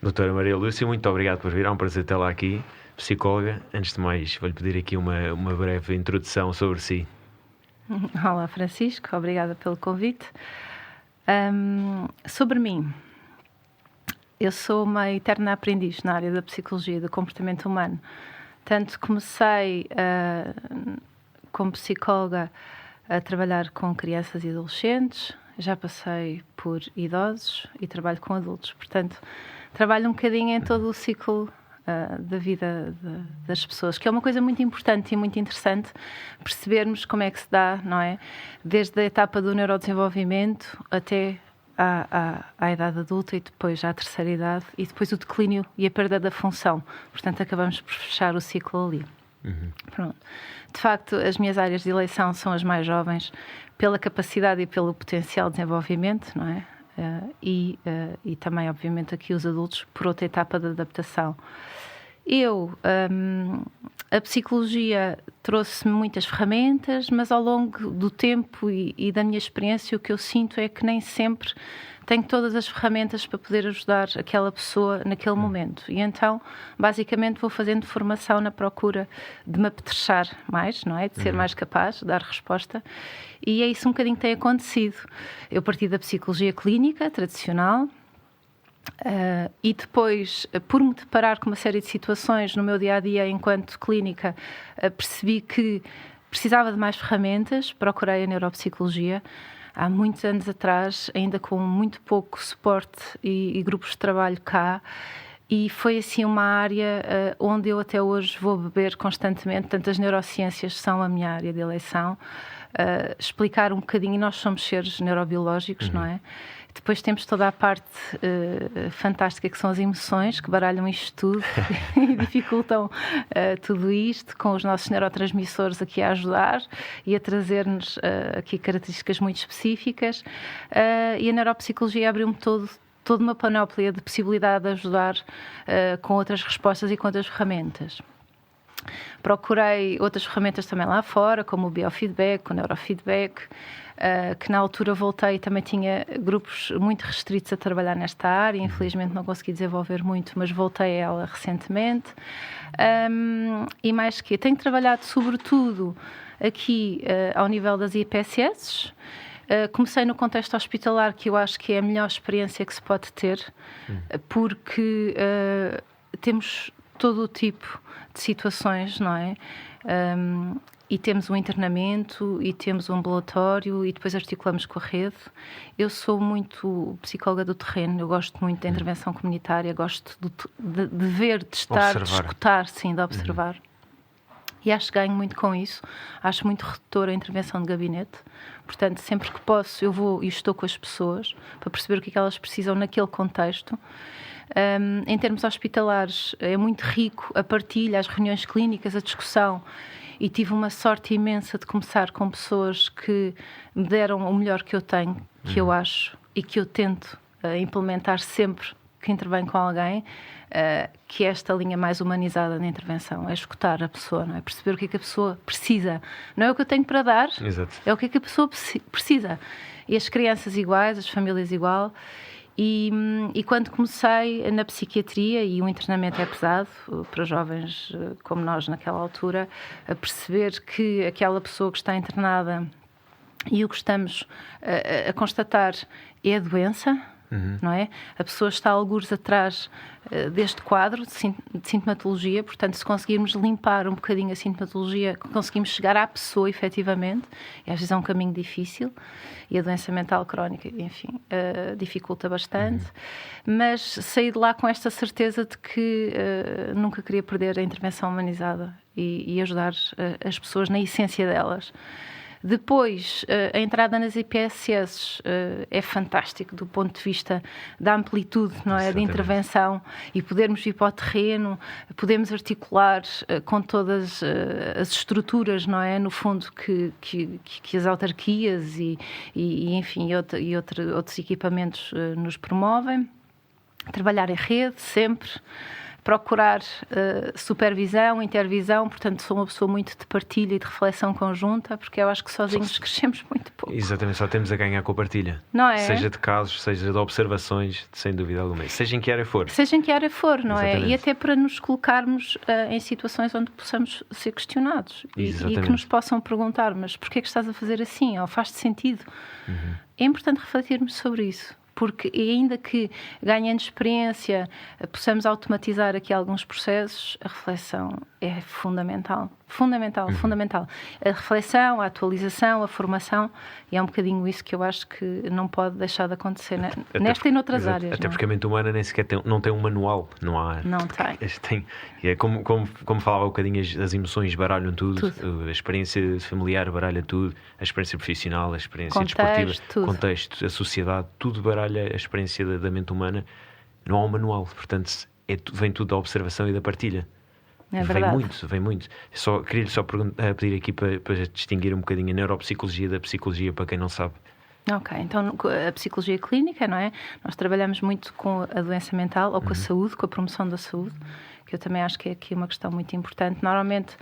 Doutora Maria Lúcia, muito obrigado por vir, é um prazer tê-la aqui, psicóloga. Antes de mais, vou-lhe pedir aqui uma breve introdução sobre si. Olá, Francisco, obrigada pelo convite. Sobre mim, eu sou uma eterna aprendiz na área da psicologia e do comportamento humano. Tanto comecei como psicóloga a trabalhar com crianças e adolescentes, já passei por idosos e trabalho com adultos. Portanto, trabalho um bocadinho em todo o ciclo da vida das pessoas, que é uma coisa muito importante e muito interessante percebermos como é que se dá, não é? Desde a etapa do neurodesenvolvimento até à idade adulta e depois à terceira idade e depois o declínio e a perda da função. Portanto, acabamos por fechar o ciclo ali. Pronto. De facto, as minhas áreas de eleição são as mais jovens pela capacidade e pelo potencial de desenvolvimento, não é? E também, obviamente, aqui os adultos por outra etapa de adaptação. A psicologia trouxe-me muitas ferramentas, mas ao longo do tempo e da minha experiência, o que eu sinto é que nem sempre tenho todas as ferramentas para poder ajudar aquela pessoa naquele momento. E então, basicamente, vou fazendo formação na procura de me apetrechar mais, não é? De ser mais capaz de dar resposta. E é isso um bocadinho que tem acontecido. Eu parti da psicologia clínica, tradicional, e depois, por me deparar com uma série de situações no meu dia-a-dia enquanto clínica, percebi que precisava de mais ferramentas, procurei a neuropsicologia, há muitos anos atrás, ainda com muito pouco suporte e grupos de trabalho cá, e foi assim uma área onde eu até hoje vou beber constantemente. Portanto, as neurociências são a minha área de eleição. Explicar um bocadinho, nós somos seres neurobiológicos, não é? Depois temos toda a parte fantástica que são as emoções, que baralham isto tudo e dificultam tudo isto, com os nossos neurotransmissores aqui a ajudar e a trazer-nos aqui características muito específicas. E a neuropsicologia abriu-me toda uma panóplia de possibilidade de ajudar com outras respostas e com outras ferramentas. Procurei outras ferramentas também lá fora, como o biofeedback, o neurofeedback, que na altura voltei e também tinha grupos muito restritos a trabalhar nesta área. Infelizmente não consegui desenvolver muito, mas voltei a ela recentemente. E mais que tenho trabalhado sobretudo aqui ao nível das IPSS. Comecei no contexto hospitalar, que eu acho que é a melhor experiência que se pode ter, porque temos todo o tipo de situações, não é? E temos um internamento e temos um ambulatório e depois articulamos com a rede. Eu sou muito psicóloga do terreno, eu gosto muito da intervenção comunitária, gosto de ver, de estar, de escutar, sim, de observar. E acho que ganho muito com isso. Acho muito redutora a intervenção de gabinete. Portanto, sempre que posso, eu vou e estou com as pessoas para perceber o que é que elas precisam naquele contexto. Em termos hospitalares, é muito rico a partilha, as reuniões clínicas, a discussão. E tive uma sorte imensa de começar com pessoas que me deram o melhor que eu tenho, que eu acho, e que eu tento implementar sempre que intervenho com alguém, que é esta linha mais humanizada na intervenção, é escutar a pessoa, não é? Perceber o que é que a pessoa precisa. Não é o que eu tenho para dar, Exato. É o que é que a pessoa precisa. E as crianças iguais, as famílias igual. E quando comecei na psiquiatria, e o internamento é pesado para jovens como nós naquela altura, a perceber que aquela pessoa que está internada e o que estamos a constatar é a doença, não é? A pessoa está algures atrás deste quadro de sintomatologia, portanto, se conseguirmos limpar um bocadinho a sintomatologia, conseguimos chegar à pessoa, efetivamente, e às vezes é um caminho difícil, e a doença mental crónica, enfim, dificulta bastante, mas saí de lá com esta certeza de que nunca queria perder a intervenção humanizada e ajudar as pessoas na essência delas. Depois, a entrada nas IPSS é fantástico do ponto de vista da amplitude, não é? De intervenção, e podermos ir para o terreno, podemos articular com todas as estruturas, não é? No fundo, que as autarquias e enfim, outros equipamentos nos promovem. Trabalhar em rede, sempre. Procurar supervisão, intervisão, portanto sou uma pessoa muito de partilha e de reflexão conjunta, porque eu acho que sozinhos crescemos muito pouco. Exatamente, só temos a ganhar com a partilha. Não é? Seja de casos, seja de observações, sem dúvida alguma. Seja em que área for. Seja em que área for, não Exatamente. é? E até para nos colocarmos em situações onde possamos ser questionados e que nos possam perguntar, mas porquê é que estás a fazer assim? Ou faz-te sentido? É importante refletirmos sobre isso. Porque ainda que ganhando experiência possamos automatizar aqui alguns processos, a reflexão é fundamental. Fundamental. A reflexão, a atualização, a formação, e é um bocadinho isso que eu acho que não pode deixar de acontecer nesta e noutras áreas. Até porque a mente humana nem sequer não tem um manual. Não tem. É como falava um bocadinho, as emoções baralham tudo. A experiência familiar baralha tudo, a experiência profissional, a experiência desportiva, contexto, a sociedade, tudo baralha a experiência da mente humana. Não há um manual, portanto vem tudo da observação e da partilha. É verdade. Vem muito. Queria-lhe só pedir aqui para distinguir um bocadinho a neuropsicologia da psicologia, para quem não sabe. Ok, então a psicologia clínica, não é? Nós trabalhamos muito com a doença mental ou com a saúde, com a promoção da saúde, que eu também acho que é aqui uma questão muito importante. Normalmente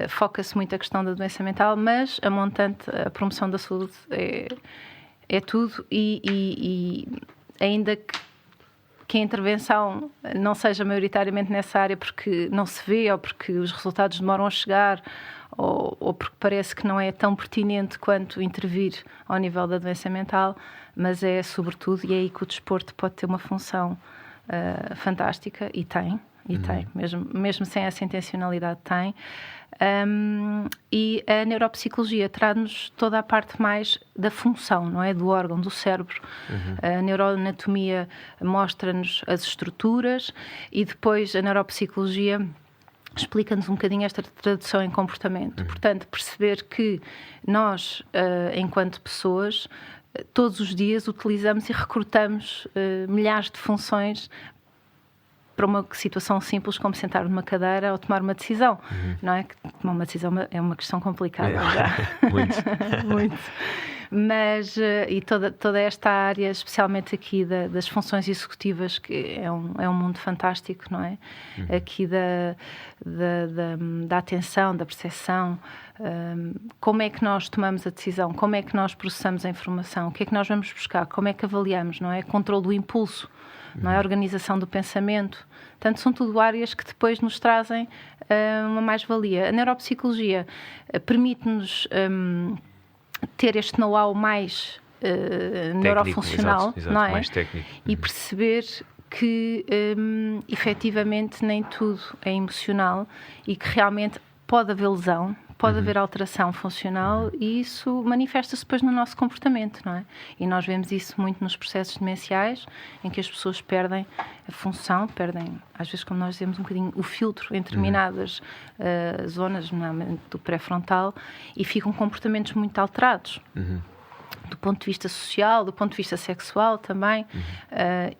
foca-se muito a questão da doença mental, mas a montante, a promoção da saúde é tudo, e ainda que a intervenção não seja maioritariamente nessa área porque não se vê, ou porque os resultados demoram a chegar, ou porque parece que não é tão pertinente quanto intervir ao nível da doença mental, mas é sobretudo, e é aí que o desporto pode ter uma função fantástica, e tem, mesmo sem essa intencionalidade tem. E a neuropsicologia traz-nos toda a parte mais da função, não é? Do órgão, do cérebro. A neuroanatomia mostra-nos as estruturas, e depois a neuropsicologia explica-nos um bocadinho esta tradução em comportamento. Portanto, perceber que nós, enquanto pessoas, todos os dias utilizamos e recrutamos milhares de funções para uma situação simples como sentar numa cadeira ou tomar uma decisão, não é? Tomar uma decisão é uma questão complicada já. Muito. Mas, e toda esta área, especialmente aqui das funções executivas, que é um mundo fantástico, não é? Aqui da atenção, da percepção, como é que nós tomamos a decisão, como é que nós processamos a informação, o que é que nós vamos buscar, como é que avaliamos, não é? Controle do impulso, não é? Organização do pensamento. Portanto, são tudo áreas que depois nos trazem uma mais-valia. A neuropsicologia permite-nos ter este know-how mais neurofuncional, exato, não é? Mais técnico. E perceber que efetivamente nem tudo é emocional, e que realmente pode haver lesão, pode haver alteração funcional, e isso manifesta-se depois no nosso comportamento, não é? E nós vemos isso muito nos processos demenciais, em que as pessoas perdem a função, perdem, às vezes, como nós dizemos, um bocadinho o filtro em determinadas zonas, normalmente do pré-frontal, e ficam comportamentos muito alterados. Do ponto de vista social, do ponto de vista sexual também,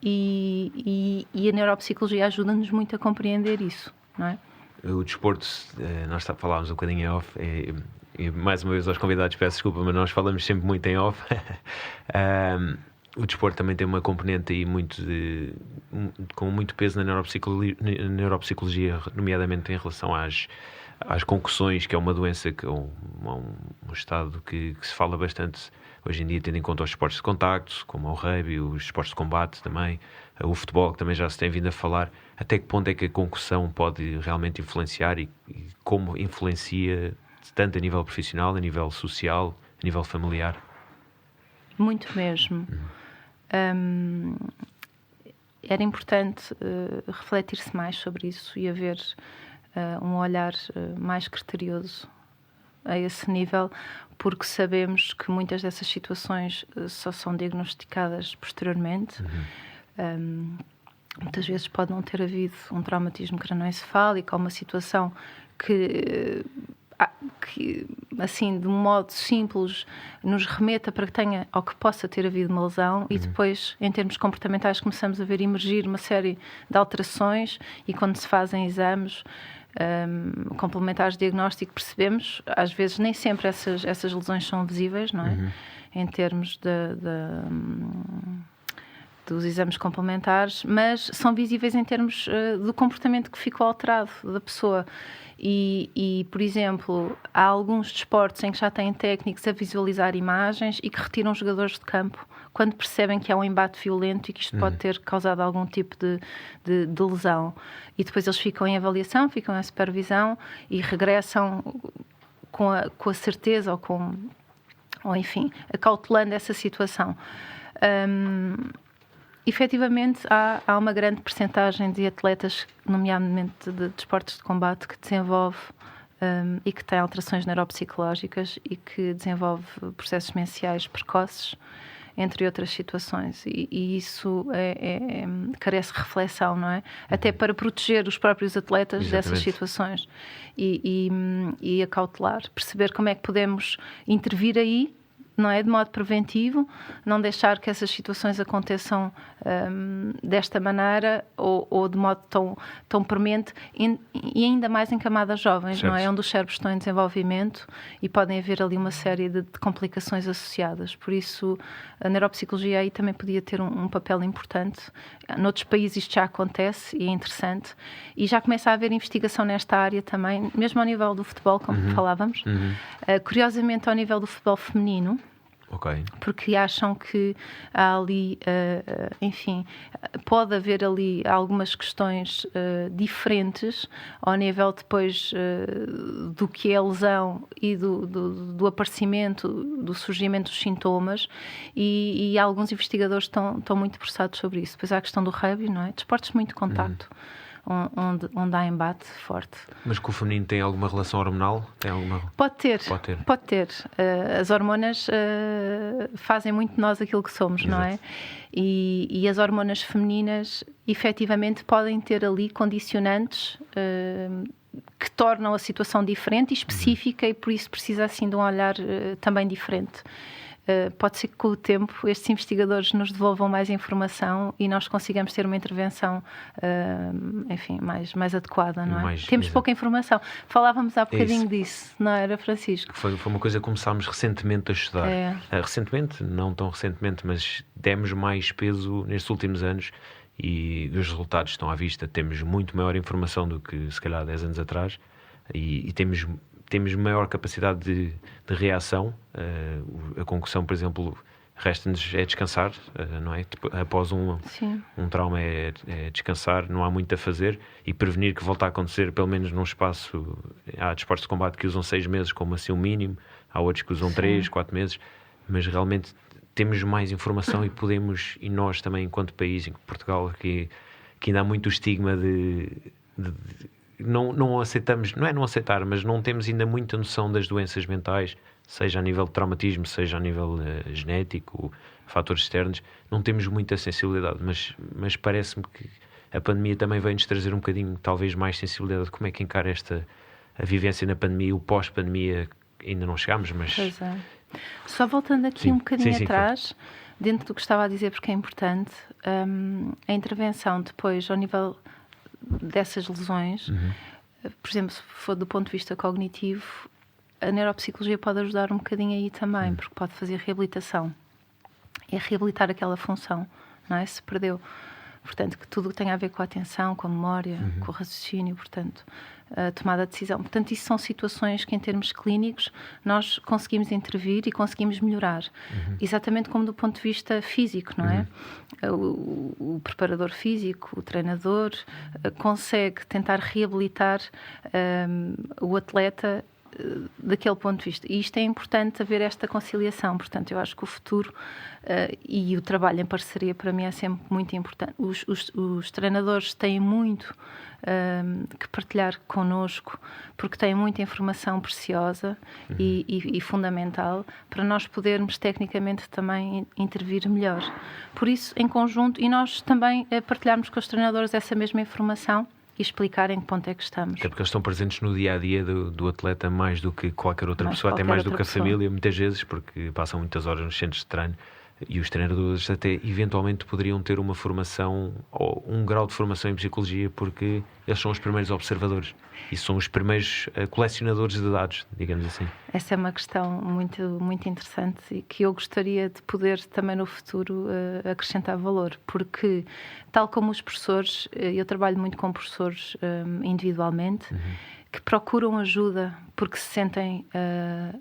e a neuropsicologia ajuda-nos muito a compreender isso, não é? O desporto, nós falámos um bocadinho em off, e mais uma vez aos convidados peço desculpa, mas nós falamos sempre muito em off. O desporto também tem uma componente aí com muito peso na neuropsicologia, nomeadamente em relação às concussões, que é uma doença, que é um estado que se fala bastante hoje em dia, tendo em conta os esportes de contacto, como o rugby, os esportes de combate também, o futebol, que também já se tem vindo a falar. Até que ponto é que a concussão pode realmente influenciar, e como influencia tanto a nível profissional, a nível social, a nível familiar? Muito mesmo. Era importante refletir-se mais sobre isso e haver um olhar mais criterioso a esse nível, porque sabemos que muitas dessas situações só são diagnosticadas posteriormente. Muitas vezes pode não ter havido um traumatismo cranoencefálico ou uma situação que que, assim, de um modo simples, nos remeta para que tenha ou que possa ter havido uma lesão e depois, em termos comportamentais, começamos a ver emergir uma série de alterações e quando se fazem exames complementares de diagnóstico, percebemos, às vezes nem sempre essas lesões são visíveis, não é? Em termos dos exames complementares, mas são visíveis em termos do comportamento que ficou alterado da pessoa. E, por exemplo, há alguns desportos em que já têm técnicos a visualizar imagens e que retiram os jogadores de campo quando percebem que há um embate violento e que isto pode ter causado algum tipo de lesão. E depois eles ficam em avaliação, ficam em supervisão e regressam com a certeza ou enfim, acautelando essa situação. Efetivamente, há uma grande percentagem de atletas, nomeadamente de desportos de combate, que desenvolve e que tem alterações neuropsicológicas e que desenvolve processos demenciais precoces, entre outras situações. E isso carece de reflexão, não é? Até para proteger os próprios atletas dessas situações e acautelar, perceber como é que podemos intervir aí, não é? De modo preventivo, não deixar que essas situações aconteçam desta maneira ou de modo tão premente e ainda mais em camadas jovens, certo. Não é? Onde os cérebros estão em desenvolvimento e podem haver ali uma série de complicações associadas. Por isso, a neuropsicologia aí também podia ter um papel importante. Noutros países isto já acontece e é interessante. E já começa a haver investigação nesta área também, mesmo ao nível do futebol, como falávamos. Curiosamente, ao nível do futebol feminino, Okay. Porque acham que há ali, enfim, pode haver ali algumas questões diferentes ao nível depois do que é a lesão e do aparecimento, do surgimento dos sintomas e alguns investigadores estão muito interessados sobre isso. Depois há a questão do rugby, não é? Desportos muito contacto. Onde há embate forte. Mas que o feminino tem alguma relação hormonal? Tem alguma... Pode ter. As hormonas fazem muito de nós aquilo que somos, exato. Não é? E as hormonas femininas, efetivamente, podem ter ali condicionantes que tornam a situação diferente e específica e por isso precisa, assim, de um olhar também diferente. Pode ser que com o tempo estes investigadores nos devolvam mais informação e nós consigamos ter uma intervenção, enfim, mais adequada, não é? Temos pouca informação. Falávamos há bocadinho disso, não era, Francisco? Foi uma coisa que começámos recentemente a estudar. Recentemente, não tão recentemente, mas demos mais peso nestes últimos anos e os resultados estão à vista. Temos muito maior informação do que, se calhar, 10 anos atrás e temos maior capacidade de reação. A concussão, por exemplo, resta-nos descansar, não é? Após um trauma é descansar, não há muito a fazer e prevenir que volte a acontecer, pelo menos num espaço. Há desportos de combate que usam 6 meses como assim um mínimo, há outros que usam 3, 4 meses, mas realmente temos mais informação e podemos, e nós também enquanto país, enquanto Portugal, que ainda há muito estigma de não aceitamos, não aceitar, mas não temos ainda muita noção das doenças mentais, seja a nível de traumatismo, seja a nível genético, fatores externos, não temos muita sensibilidade, mas parece-me que a pandemia também veio-nos trazer um bocadinho, talvez, mais sensibilidade de como é que encara a vivência na pandemia, o pós-pandemia, ainda não chegámos, mas... Pois é. Só voltando aqui um bocadinho atrás, dentro do que estava a dizer, porque é importante, a intervenção depois, ao nível dessas lesões, por exemplo, se for do ponto de vista cognitivo, a neuropsicologia pode ajudar um bocadinho aí também, porque pode fazer reabilitação e reabilitar aquela função, não é? Se perdeu. Portanto, que tudo tem a ver com a atenção, com a memória, com o raciocínio, portanto, a tomada de decisão. Portanto, isso são situações que, em termos clínicos, nós conseguimos intervir e conseguimos melhorar. Exatamente como do ponto de vista físico, não é? O preparador físico, o treinador, consegue tentar reabilitar o atleta daquele ponto de vista. E isto é importante, haver esta conciliação. Portanto, eu acho que o futuro e o trabalho em parceria, para mim, é sempre muito importante. Os treinadores têm muito que partilhar connosco, porque têm muita informação preciosa e fundamental para nós podermos, tecnicamente, também intervir melhor. Por isso, em conjunto, e nós também partilharmos com os treinadores essa mesma informação, e explicar em que ponto é que estamos. Até porque eles estão presentes no dia-a-dia do atleta mais do que qualquer outra pessoa, até mais do que a família, muitas vezes, porque passam muitas horas nos centros de treino. E os treinadores até eventualmente poderiam ter uma formação ou um grau de formação em psicologia, porque eles são os primeiros observadores e são os primeiros colecionadores de dados, digamos assim. Essa é uma questão muito, muito interessante e que eu gostaria de poder também no futuro acrescentar valor, porque tal como os professores, eu trabalho muito com professores individualmente, que procuram ajuda porque se sentem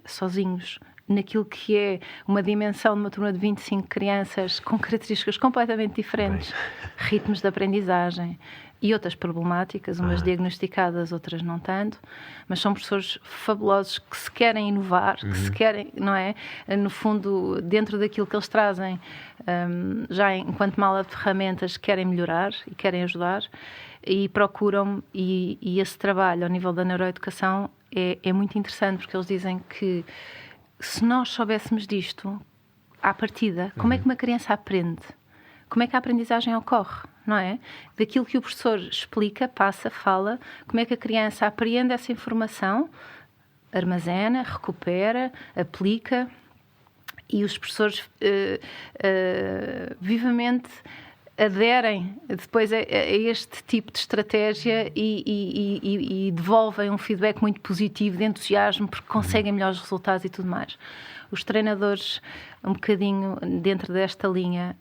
sozinhos naquilo que é uma dimensão de uma turma de 25 crianças com características completamente diferentes, ritmos de aprendizagem e outras problemáticas, umas diagnosticadas, outras não tanto, mas são professores fabulosos que se querem inovar, que se querem, não é? No fundo, dentro daquilo que eles trazem, já enquanto mala de ferramentas, querem melhorar e querem ajudar e procuram, e esse trabalho ao nível da neuroeducação é muito interessante, porque eles dizem que se nós soubéssemos disto à partida, como é que uma criança aprende? Como é que a aprendizagem ocorre, não é? Daquilo que o professor explica, passa, fala, como é que a criança apreende essa informação, armazena, recupera, aplica, e os professores vivamente aderem depois a este tipo de estratégia e devolvem um feedback muito positivo, de entusiasmo, porque conseguem melhores resultados e tudo mais. Os treinadores, um bocadinho dentro desta linha,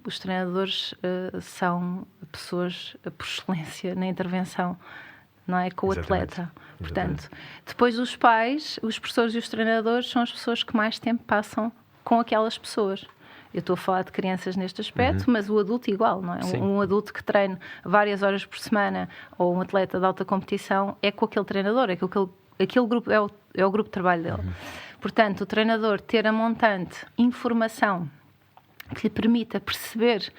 os treinadores são pessoas por excelência na intervenção, não é? Com o atleta. Portanto, depois os pais, os professores e os treinadores são as pessoas que mais tempo passam com aquelas pessoas. Eu estou a falar de crianças neste aspecto, mas o adulto igual, não é? Um adulto que treina várias horas por semana ou um atleta de alta competição é com aquele treinador, é com aquele grupo, é o grupo de trabalho dele. Portanto, o treinador ter a montante informação que lhe permita perceber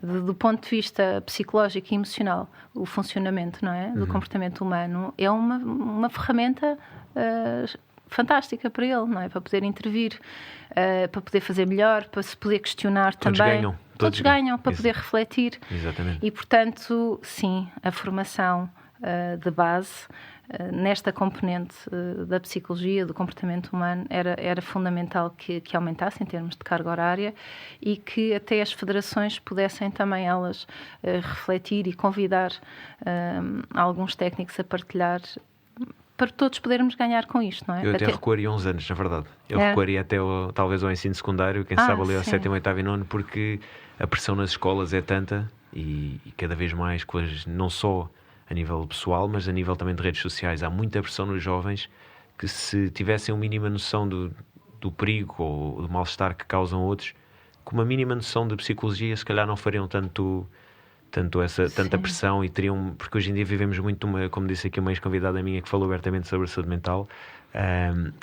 do ponto de vista psicológico e emocional o funcionamento, não é? Do comportamento humano é uma ferramenta fantástica para ele, não é? Para poder intervir, para poder fazer melhor, para se poder questionar também. Todos ganham para poder refletir. Exatamente. E, portanto, sim, a formação de base nesta componente da psicologia, do comportamento humano, era fundamental que aumentasse em termos de carga horária e que até as federações pudessem também elas refletir e convidar alguns técnicos a partilhar para todos podermos ganhar com isto, não é? Eu até recuaria uns anos, na verdade. Eu recuaria até talvez ao ensino secundário, quem sabe ali ao 7º, 8º e 9º, porque a pressão nas escolas é tanta e cada vez mais coisas, não só a nível pessoal, mas a nível também de redes sociais. Há muita pressão nos jovens que, se tivessem uma mínima noção do perigo ou do mal-estar que causam outros, com uma mínima noção de psicologia, se calhar não fariam tanta pressão e teriam, porque hoje em dia vivemos muito como disse aqui uma ex-convidada minha que falou abertamente sobre a saúde mental,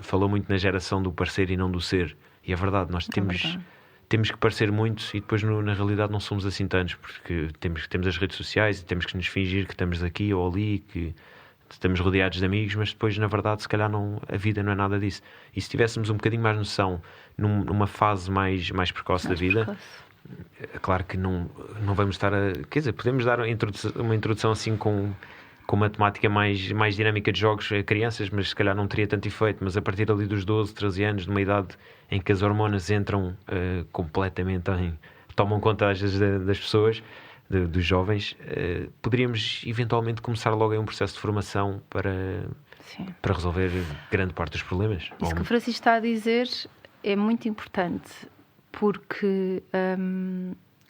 falou muito na geração do parecer e não do ser, e é verdade, nós temos que parecer muito e depois na realidade não somos assim tantos, porque temos as redes sociais e temos que nos fingir que estamos aqui ou ali, que estamos rodeados de amigos, mas depois na verdade se calhar a vida não é nada disso. E se tivéssemos um bocadinho mais noção numa fase mais precoce da vida, é claro que não vamos estar quer dizer, podemos dar uma introdução assim com uma temática mais dinâmica de jogos a crianças, mas se calhar não teria tanto efeito. Mas a partir ali dos 12, 13 anos, numa idade em que as hormonas entram completamente tomam conta às vezes das pessoas, dos jovens, poderíamos eventualmente começar logo em um processo de formação para resolver grande parte dos problemas. Isso que o Francisco está a dizer é muito importante, porque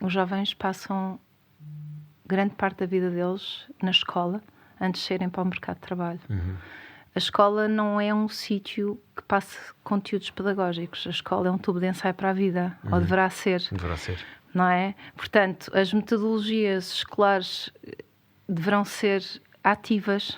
os jovens passam grande parte da vida deles na escola antes de irem para o mercado de trabalho. A escola não é um sítio que passe conteúdos pedagógicos. A escola é um tubo de ensaio para a vida, ou deverá ser. Não é? Portanto, as metodologias escolares deverão ser ativas,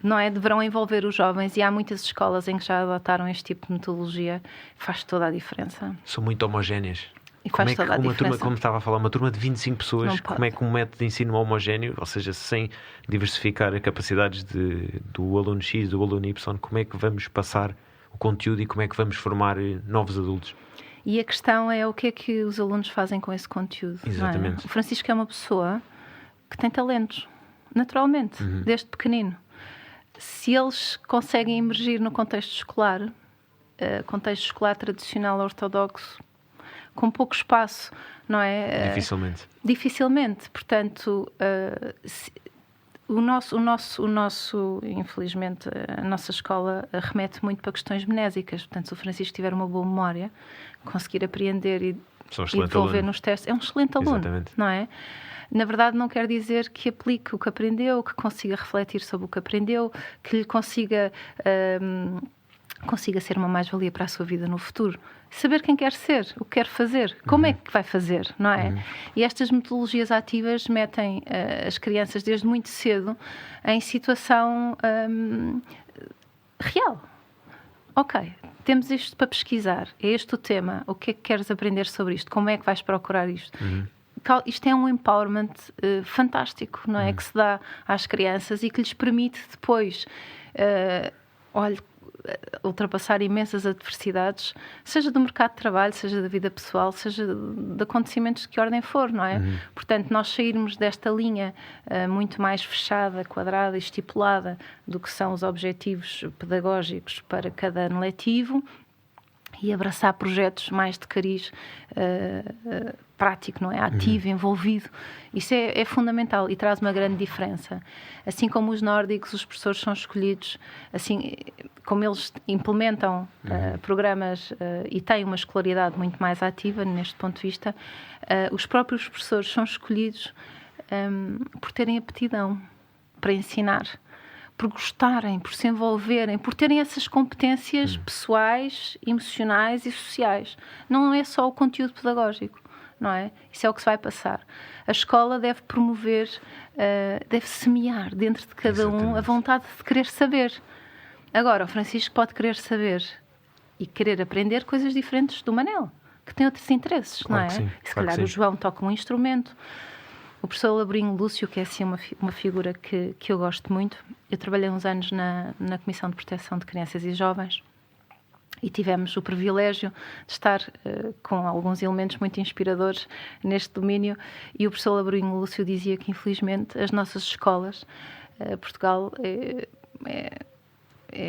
não é? Deverão envolver os jovens, e há muitas escolas em que já adotaram este tipo de metodologia. Faz toda a diferença. São muito homogéneas. E como é que uma turma, como estava a falar, uma turma de 25 pessoas, como é que um método de ensino homogéneo, ou seja, sem diversificar as capacidades do aluno X, do aluno Y, como é que vamos passar o conteúdo e como é que vamos formar novos adultos? E a questão é o que é que os alunos fazem com esse conteúdo. Exatamente. Não é? O Francisco é uma pessoa que tem talentos naturalmente, desde pequenino. Se eles conseguem emergir no contexto escolar tradicional ortodoxo, com pouco espaço, não é? Dificilmente. Portanto, infelizmente, a nossa escola remete muito para questões mnésicas. Portanto, se o Francisco tiver uma boa memória, conseguir apreender e devolver nos testes, é um excelente aluno. Exatamente. Não é? Na verdade, não quer dizer que aplique o que aprendeu, que consiga refletir sobre o que aprendeu, que lhe consiga ser uma mais-valia para a sua vida no futuro. Saber quem quer ser, o que quer fazer, como é que vai fazer, não é? E estas metodologias ativas metem as crianças desde muito cedo em situação real. Ok, temos isto para pesquisar, é este o tema, o que é que queres aprender sobre isto, como é que vais procurar isto? Isto é um empowerment fantástico, não é? Que se dá às crianças e que lhes permite depois, ultrapassar imensas adversidades, seja do mercado de trabalho, seja da vida pessoal, seja de acontecimentos de que ordem for, não é? Portanto, nós sairmos desta linha muito mais fechada, quadrada e estipulada do que são os objetivos pedagógicos para cada ano letivo e abraçar projetos mais de cariz prático, não é? Ativo, envolvido. Isso é fundamental e traz uma grande diferença. Assim como os nórdicos, os professores são escolhidos, assim como eles implementam programas e têm uma escolaridade muito mais ativa neste ponto de vista, os próprios professores são escolhidos por terem aptidão para ensinar, por gostarem, por se envolverem, por terem essas competências pessoais, emocionais e sociais. Não é só o conteúdo pedagógico, não é? Isso é o que se vai passar. A escola deve promover, deve semear dentro de cada um a vontade de querer saber. Agora, o Francisco pode querer saber e querer aprender coisas diferentes do Manel, que tem outros interesses, claro, não é? Sim, se calhar o João toca um instrumento. O professor Labrinho Lúcio, que é assim uma figura que eu gosto muito. Eu trabalhei uns anos na Comissão de Proteção de Crianças e Jovens e tivemos o privilégio de estar com alguns elementos muito inspiradores neste domínio, e o professor Labrinho Lúcio dizia que, infelizmente, as nossas escolas, Portugal é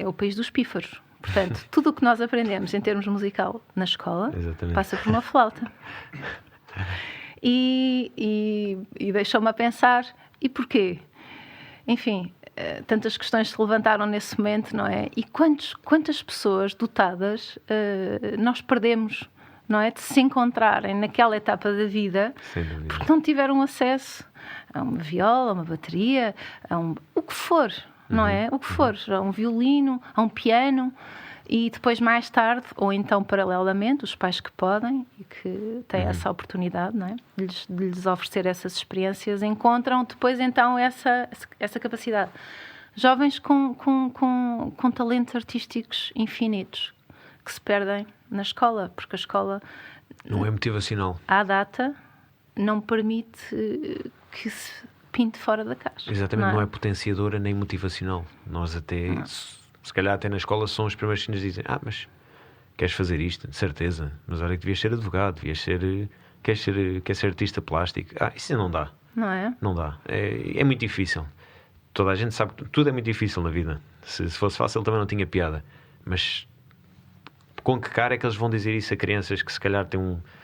o país dos pífaros. Portanto, tudo o que nós aprendemos em termos musical na escola passa por uma flauta. E deixou-me a pensar, e porquê? Enfim, tantas questões se levantaram nesse momento, não é? E quantas pessoas dotadas nós perdemos, não é? De se encontrarem naquela etapa da vida porque não tiveram acesso a uma viola, a uma bateria, o que for, não é? O que for, a um violino, a um piano. E depois, mais tarde, ou então paralelamente, os pais que podem e que têm essa oportunidade, não é? de lhes oferecer essas experiências, encontram depois então essa capacidade. Jovens com talentos artísticos infinitos que se perdem na escola, porque a escola não é motivacional. À data não permite que se pinte fora da caixa. Exatamente, não é potenciadora nem motivacional. Nós até... Se calhar até na escola são os primeiros que nos dizem: mas queres fazer isto? De certeza. Mas olha que devias ser advogado, queres ser artista plástico. Isso não dá. Não é? Não dá. É muito difícil. Toda a gente sabe que tudo é muito difícil na vida. Se fosse fácil também não tinha piada. Mas com que cara é que eles vão dizer isso a crianças que se calhar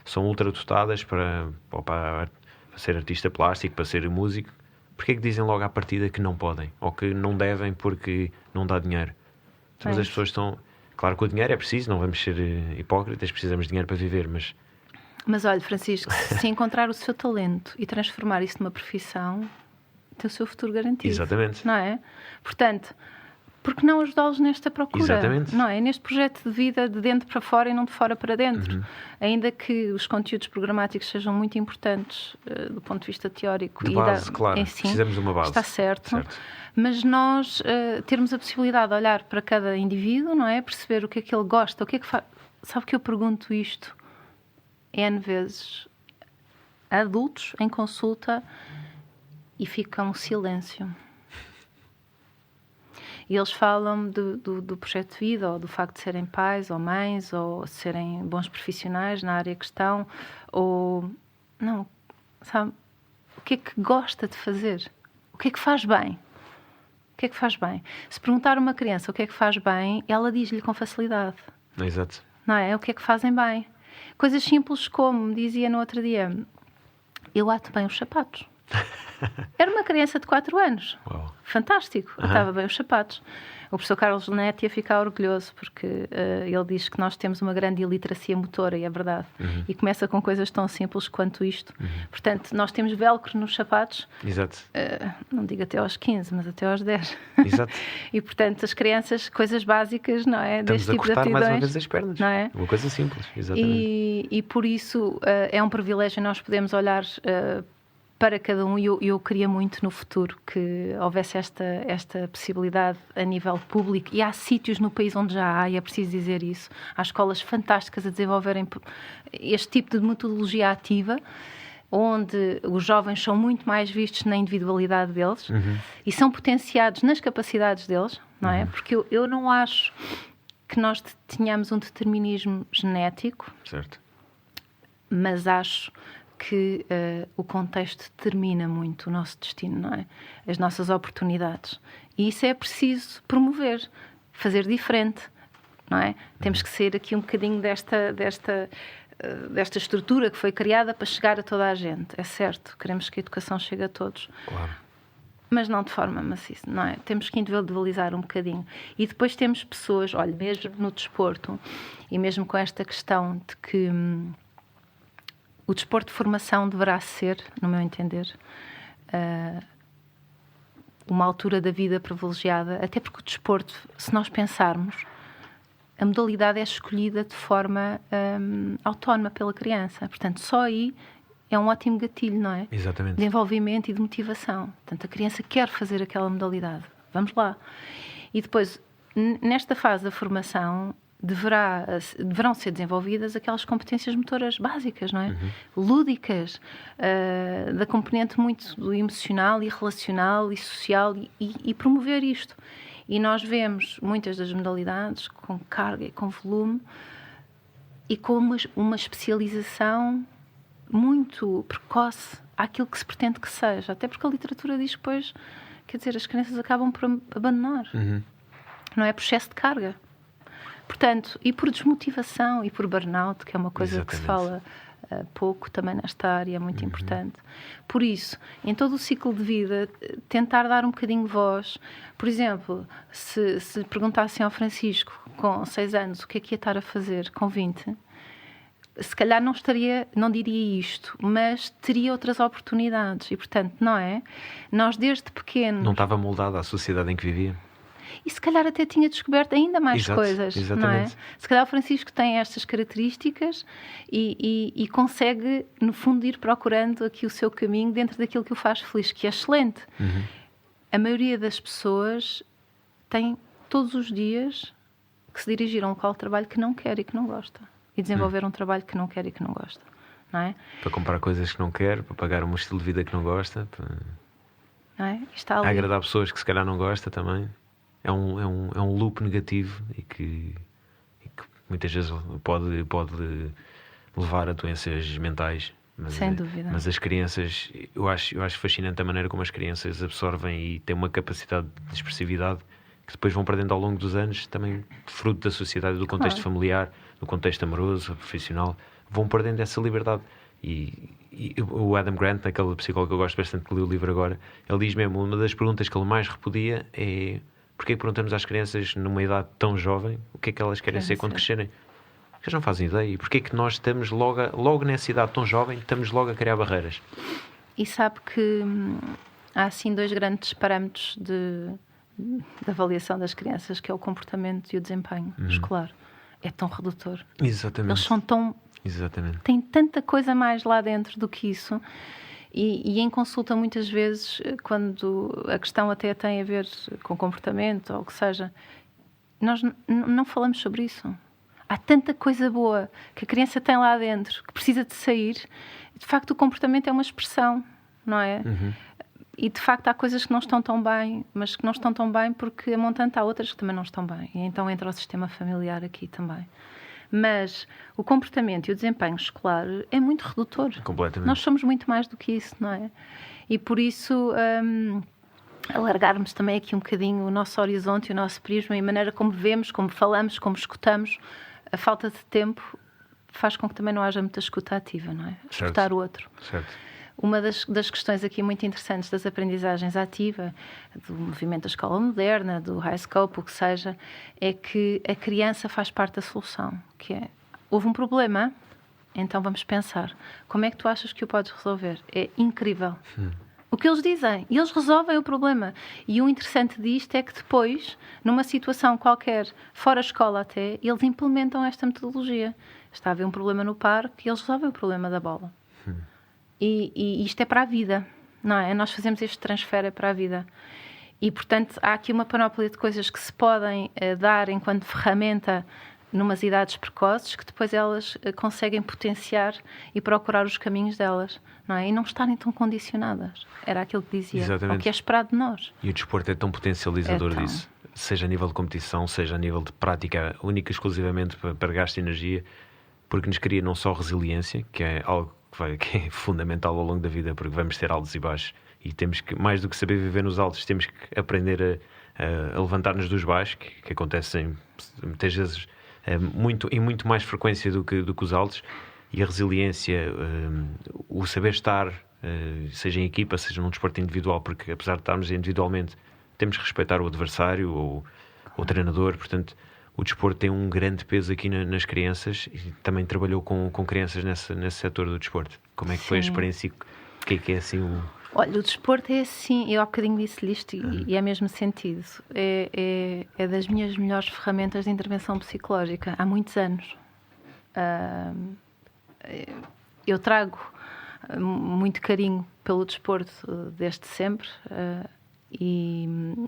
são ultradotadas para ser artista plástico, para ser músico? Porquê é que dizem logo à partida que não podem? Ou que não devem porque não dá dinheiro? Mas as pessoas estão... Claro que o dinheiro é preciso, não vamos ser hipócritas, precisamos de dinheiro para viver, Mas olha, Francisco, se encontrar o seu talento e transformar isso numa profissão, tem o seu futuro garantido. Exatamente. Não é? Portanto, por que não ajudá-los nesta procura? Exatamente. Não é? Neste projeto de vida de dentro para fora e não de fora para dentro. Ainda que os conteúdos programáticos sejam muito importantes do ponto de vista teórico. De base, claro. Precisamos de uma base. Está certo. Mas nós termos a possibilidade de olhar para cada indivíduo, não é? Perceber o que é que ele gosta, o que é que faz. Sabe que eu pergunto isto N vezes a adultos em consulta e fica um silêncio. E eles falam do projeto de vida, ou do facto de serem pais ou mães, ou serem bons profissionais na área que estão, ou... Não, sabe? O que é que gosta de fazer? O que é que faz bem? O que é que faz bem? Se perguntar a uma criança o que é que faz bem, ela diz-lhe com facilidade. Exato. Não é? O que é que fazem bem? Coisas simples como, me dizia no outro dia, eu ato bem os sapatos. Era uma criança de 4 anos. Uau. Fantástico. Atava bem os sapatos. O professor Carlos Neto ia ficar orgulhoso porque ele diz que nós temos uma grande iliteracia motora, e é verdade. E começa com coisas tão simples quanto isto. Portanto, nós temos velcro nos sapatos. Exato. Não digo até aos 15, mas até aos 10. Exato. E, portanto, as crianças, coisas básicas, não é? Estamos Deste tipo de a cortar aptidões, mais uma vez as pernas. não é? Uma coisa simples, exatamente. E por isso é um privilégio nós podemos olhar para cada um, e eu queria muito no futuro que houvesse esta possibilidade a nível público, e há sítios no país onde já há, e é preciso dizer isso. Há escolas fantásticas a desenvolverem este tipo de metodologia ativa, onde os jovens são muito mais vistos na individualidade deles e são potenciados nas capacidades deles, não é? Porque eu não acho que nós tenhamos um determinismo genético, Certo. mas acho que o contexto determina muito o nosso destino, não é? As nossas oportunidades. E isso é preciso promover, fazer diferente, não é? Temos que sair aqui um bocadinho desta estrutura que foi criada para chegar a toda a gente. É certo, queremos que a educação chegue a todos. Claro. Mas não de forma maciça, não é? Temos que individualizar um bocadinho. E depois temos pessoas, olha, mesmo no desporto, e mesmo com esta questão de que o desporto de formação deverá ser, no meu entender, uma altura da vida privilegiada, até porque o desporto, se nós pensarmos, a modalidade é escolhida de forma autónoma pela criança. Portanto, só aí é um ótimo gatilho, não é? Exatamente. De envolvimento e de motivação. Portanto, a criança quer fazer aquela modalidade. Vamos lá. E depois, nesta fase da formação, deverão ser desenvolvidas aquelas competências motoras básicas, não é? Lúdicas, da componente muito emocional e relacional e social, e promover isto. E nós vemos muitas das modalidades com carga e com volume e com uma especialização muito precoce àquilo que se pretende que seja. Até porque a literatura diz que depois, quer dizer, as crianças acabam por abandonar. Não é? Por excesso de carga. Portanto, e por desmotivação e por burnout, que é uma coisa que se fala pouco também nesta área, é muito importante. Por isso, em todo o ciclo de vida, tentar dar um bocadinho de voz. Por exemplo, se perguntassem ao Francisco, com 6 anos, o que é que ia estar a fazer com 20, se calhar não diria isto, mas teria outras oportunidades. E, portanto, não é? Nós, desde pequenos... Não estava moldada à sociedade em que vivia. E se calhar até tinha descoberto ainda mais coisas, exatamente. não é? Se calhar o Francisco tem estas características e consegue, no fundo, ir procurando aqui o seu caminho dentro daquilo que o faz feliz, que é excelente. A maioria das pessoas tem todos os dias que se dirigir a um local de trabalho que não quer e que não gosta. E desenvolver um trabalho que não quer e que não gosta, não é? Para comprar coisas que não quer, para pagar um estilo de vida que não gosta, não é? Está ali. agradar pessoas que se calhar não gosta também. É um loop negativo e que muitas vezes pode levar a doenças mentais. Mas, sem dúvida. Mas as crianças, eu acho fascinante a maneira como as crianças absorvem e têm uma capacidade de expressividade que depois vão perdendo ao longo dos anos, também fruto da sociedade, do contexto familiar, do contexto amoroso, profissional, vão perdendo essa liberdade. E o Adam Grant, aquele psicólogo que eu gosto bastante, que li o livro agora, ele diz mesmo, uma das perguntas que ele mais repudia é: porque é que perguntamos às crianças numa idade tão jovem o que é que elas querem ser quando crescerem? Porque eles não fazem ideia. E porque é que nós estamos logo nessa idade tão jovem, estamos logo a criar barreiras? E sabe que há assim 2 grandes parâmetros de avaliação das crianças, que é o comportamento e o desempenho escolar. É tão redutor. Exatamente. Eles são tão... Exatamente. Tem tanta coisa mais lá dentro do que isso. E em consulta, muitas vezes, quando a questão até tem a ver com comportamento ou o que seja, nós não falamos sobre isso. Há tanta coisa boa que a criança tem lá dentro, que precisa de sair. De facto, o comportamento é uma expressão, não é? E, de facto, há coisas que não estão tão bem, mas que não estão tão bem porque a montante há outras que também não estão bem. E então entra o sistema familiar aqui também. Mas o comportamento e o desempenho escolar é muito redutor. Completamente. Nós somos muito mais do que isso, não é? E por isso alargarmos também aqui um bocadinho o nosso horizonte e o nosso prisma e a maneira como vemos, como falamos, como escutamos. A falta de tempo faz com que também não haja muita escuta ativa, não é? Certo. Escutar o outro. Certo. Uma das questões aqui muito interessantes das aprendizagens ativa, do movimento da escola moderna, do high scope, o que seja, é que a criança faz parte da solução, que é, houve um problema, então vamos pensar, como é que tu achas que o podes resolver? É incrível. O que eles dizem, e eles resolvem o problema. E o interessante disto é que depois, numa situação qualquer, fora a escola até, eles implementam esta metodologia. Está a haver um problema no parque e eles resolvem o problema da bola. E isto é para a vida, não é? Nós fazemos este transfer para a vida. E, portanto, há aqui uma panóplia de coisas que se podem dar enquanto ferramenta numas idades precoces, que depois elas conseguem potenciar e procurar os caminhos delas, não é? E não estarem tão condicionadas. Era aquilo que dizia. Exatamente. O que é esperado de nós. E o desporto é tão potencializador disso. Seja a nível de competição, seja a nível de prática única e exclusivamente para gasto de energia, porque nos cria não só resiliência, que é algo que é fundamental ao longo da vida, porque vamos ter altos e baixos e temos que, mais do que saber viver nos altos, temos que aprender a levantar-nos dos baixos, que acontecem muitas vezes muito mais frequência do que os altos. E a resiliência, o saber estar, seja em equipa, seja num desporto individual, porque apesar de estarmos individualmente, temos que respeitar o adversário ou o treinador. Portanto, o desporto tem um grande peso aqui nas crianças, e também trabalhou com crianças nesse setor do desporto. Como é que foi a experiência? O que é assim o... Olha, o desporto é assim, eu há bocadinho disse-lhe isto e é mesmo sentido. É das minhas melhores ferramentas de intervenção psicológica há muitos anos. Eu trago muito carinho pelo desporto desde sempre, e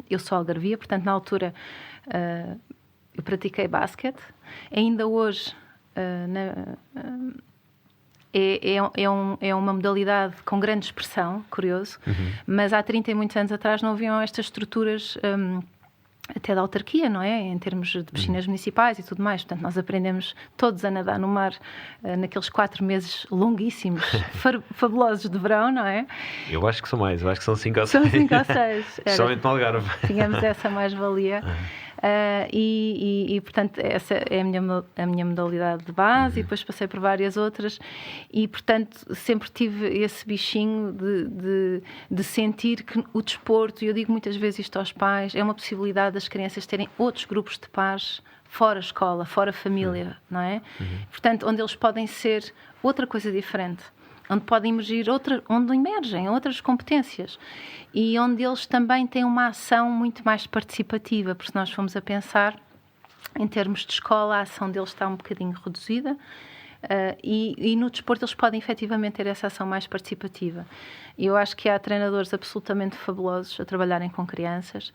eu sou algarvia, portanto na altura eu pratiquei basquete. Ainda hoje é uma modalidade com grande expressão, curioso, mas há 30 e muitos anos atrás não haviam estas estruturas até da autarquia, não é? Em termos de piscinas municipais e tudo mais. Portanto, nós aprendemos todos a nadar no mar naqueles 4 meses longuíssimos, fabulosos de verão, não é? Eu acho que são mais, eu acho que são 5 ou 6. São 5 ou 6. Somente no Algarve. Tínhamos essa mais-valia. Portanto, essa é a minha modalidade de base, e depois passei por várias outras, e portanto sempre tive esse bichinho de sentir que o desporto, e eu digo muitas vezes isto aos pais, é uma possibilidade das crianças terem outros grupos de pares fora escola, fora família, não é? Portanto, onde eles podem ser outra coisa diferente, onde podem emergir onde emergem outras competências, e onde eles também têm uma ação muito mais participativa, porque se nós formos a pensar em termos de escola, a ação deles está um bocadinho reduzida, e no desporto eles podem efetivamente ter essa ação mais participativa. Eu acho que há treinadores absolutamente fabulosos a trabalharem com crianças,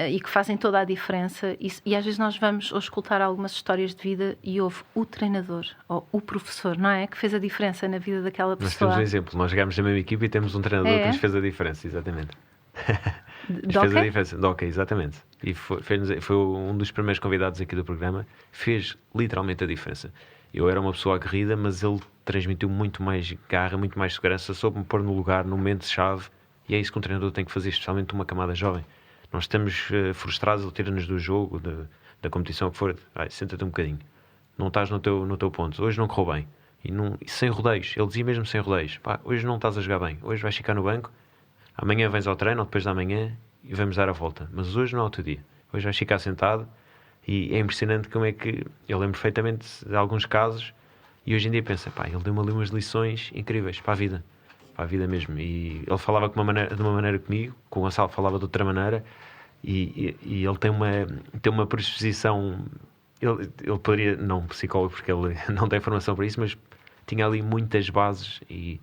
e que fazem toda a diferença, e às vezes nós vamos escutar algumas histórias de vida e houve o treinador ou o professor, não é? Que fez a diferença na vida daquela pessoa. Nós temos um exemplo, nós jogámos na mesma equipa e temos um treinador que nos fez a diferença, exatamente. Fez a diferença, de hockey, exatamente. E foi um dos primeiros convidados aqui do programa, fez literalmente a diferença. Eu era uma pessoa aguerrida, mas ele transmitiu muito mais garra, muito mais segurança, soube-me pôr no lugar, no momento-chave, e é isso que um treinador tem que fazer, especialmente uma camada jovem. Nós estamos frustrados, ele tira-nos do jogo, da competição que for. Senta-te um bocadinho, não estás no teu ponto, hoje não correu bem, e sem rodeios, ele dizia mesmo sem rodeios, hoje não estás a jogar bem, hoje vais ficar no banco, amanhã vens ao treino, ou depois da manhã, e vamos dar a volta, mas hoje não é o teu dia, hoje vais ficar sentado. E é impressionante como é que eu lembro perfeitamente de alguns casos, e hoje em dia pensa, ele deu-me ali umas lições incríveis para a vida mesmo. E ele falava de uma maneira comigo, com o Gonçalo falava de outra maneira, e ele tem uma predisposição. Ele poderia, não psicólogo, porque ele não tem formação para isso, mas tinha ali muitas bases e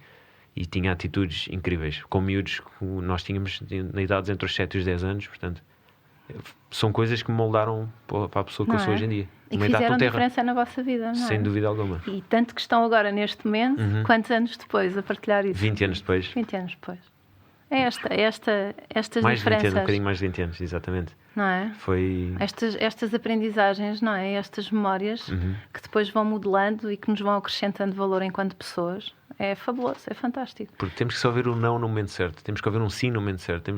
tinha atitudes incríveis. Com miúdos, nós tínhamos na idade entre os 7 e os 10 anos, portanto. São coisas que me moldaram para a pessoa que eu sou hoje em dia. E que fizeram diferença na vossa vida, não é? Sem dúvida alguma. E tanto que estão agora neste momento, quantos anos depois a partilhar isso? 20 anos depois. 20 anos depois. É estas mais diferenças. 20 anos, um bocadinho mais de 20 anos, exatamente. não é? Foi... Estas aprendizagens, não é? Estas memórias que depois vão modelando e que nos vão acrescentando valor enquanto pessoas. É fabuloso, é fantástico. Porque temos que só ouvir o não no momento certo. Temos que ouvir um sim no momento certo.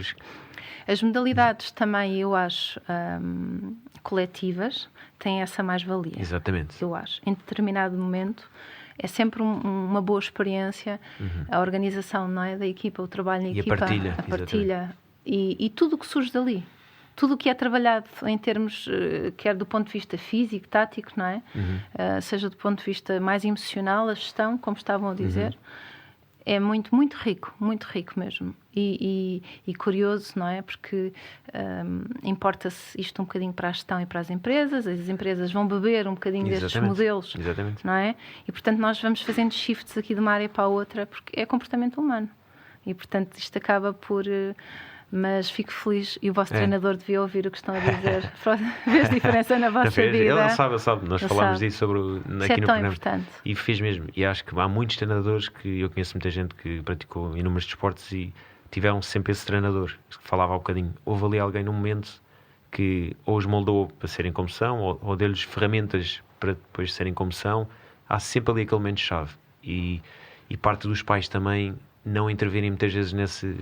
As modalidades também, eu acho, coletivas, têm essa mais-valia. Exatamente. Eu acho. Em determinado momento, é sempre uma boa experiência. A organização, não é, da equipa, o trabalho em equipa. A partilha. E tudo o que surge dali. Tudo o que é trabalhado em termos, quer do ponto de vista físico, tático, não é? Seja do ponto de vista mais emocional, a gestão, como estavam a dizer, é muito, muito rico mesmo. E curioso, não é? Porque importa-se isto um bocadinho para a gestão e para as empresas vão beber um bocadinho destes modelos, não é? E, portanto, nós vamos fazendo shifts aqui de uma área para a outra, porque é comportamento humano. E, portanto, isto acaba por... mas fico feliz, e o vosso treinador devia ouvir o que estão a dizer. Vês diferença na vossa vida? Ele sabe. Nós falámos disso aqui no programa. Importante. E fez mesmo. E acho que há muitos treinadores que eu conheço, muita gente que praticou inúmeros desportos e tiveram sempre esse treinador que falava há um bocadinho. Houve ali alguém num momento que ou os moldou para serem como são, ou deu-lhes ferramentas para depois serem como são. Há sempre ali aquele momento-chave. E parte dos pais também não intervirem muitas vezes nesse...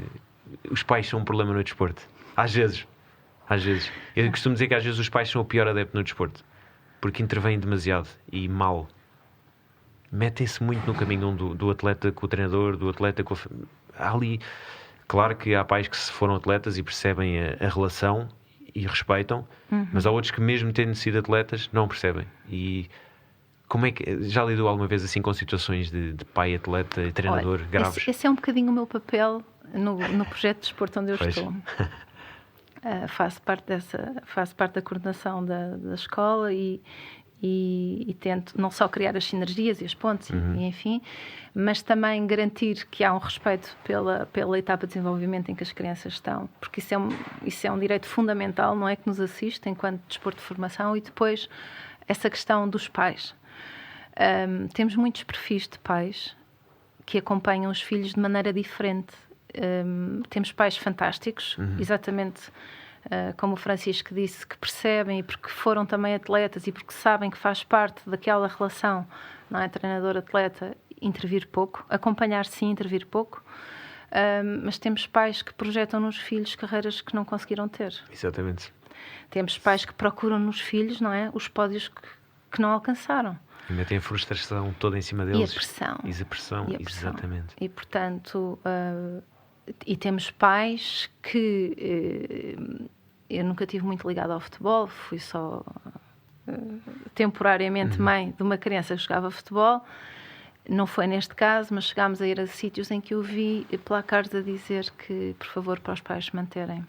Os pais são um problema no desporto. Às vezes. Eu costumo dizer que às vezes os pais são o pior adepto no desporto. Porque intervêm demasiado e mal. Metem-se muito no caminho do atleta com o treinador, do atleta com a... Há ali... Claro que há pais que se foram atletas e percebem a relação e respeitam, mas há outros que mesmo tendo sido atletas não percebem. E como é que... Já lidou alguma vez assim com situações de pai, atleta e treinador graves? Esse é um bocadinho o meu papel no projeto de desporto onde eu estou. Faço parte da coordenação da escola e tento não só criar as sinergias e as pontes, e enfim, mas também garantir que há um respeito pela etapa de desenvolvimento em que as crianças estão, porque isso é um direito fundamental, não é, que nos assiste enquanto desporto de formação. E depois essa questão dos pais. Temos muitos perfis de pais que acompanham os filhos de maneira diferente. Temos pais fantásticos, exatamente como o Francisco disse, que percebem e porque foram também atletas e porque sabem que faz parte daquela relação, não é, treinador-atleta, intervir pouco, acompanhar sim, intervir pouco, mas temos pais que projetam nos filhos carreiras que não conseguiram ter. Exatamente. Temos pais que procuram nos filhos, não é, os pódios que não alcançaram. E metem a frustração toda em cima deles. E a pressão. Exatamente. E, portanto... E temos pais que eu nunca tive muito ligado ao futebol, fui só temporariamente mãe de uma criança que jogava futebol. Não foi neste caso, mas chegámos a ir a sítios em que eu vi placares a dizer que, por favor, para os pais se manterem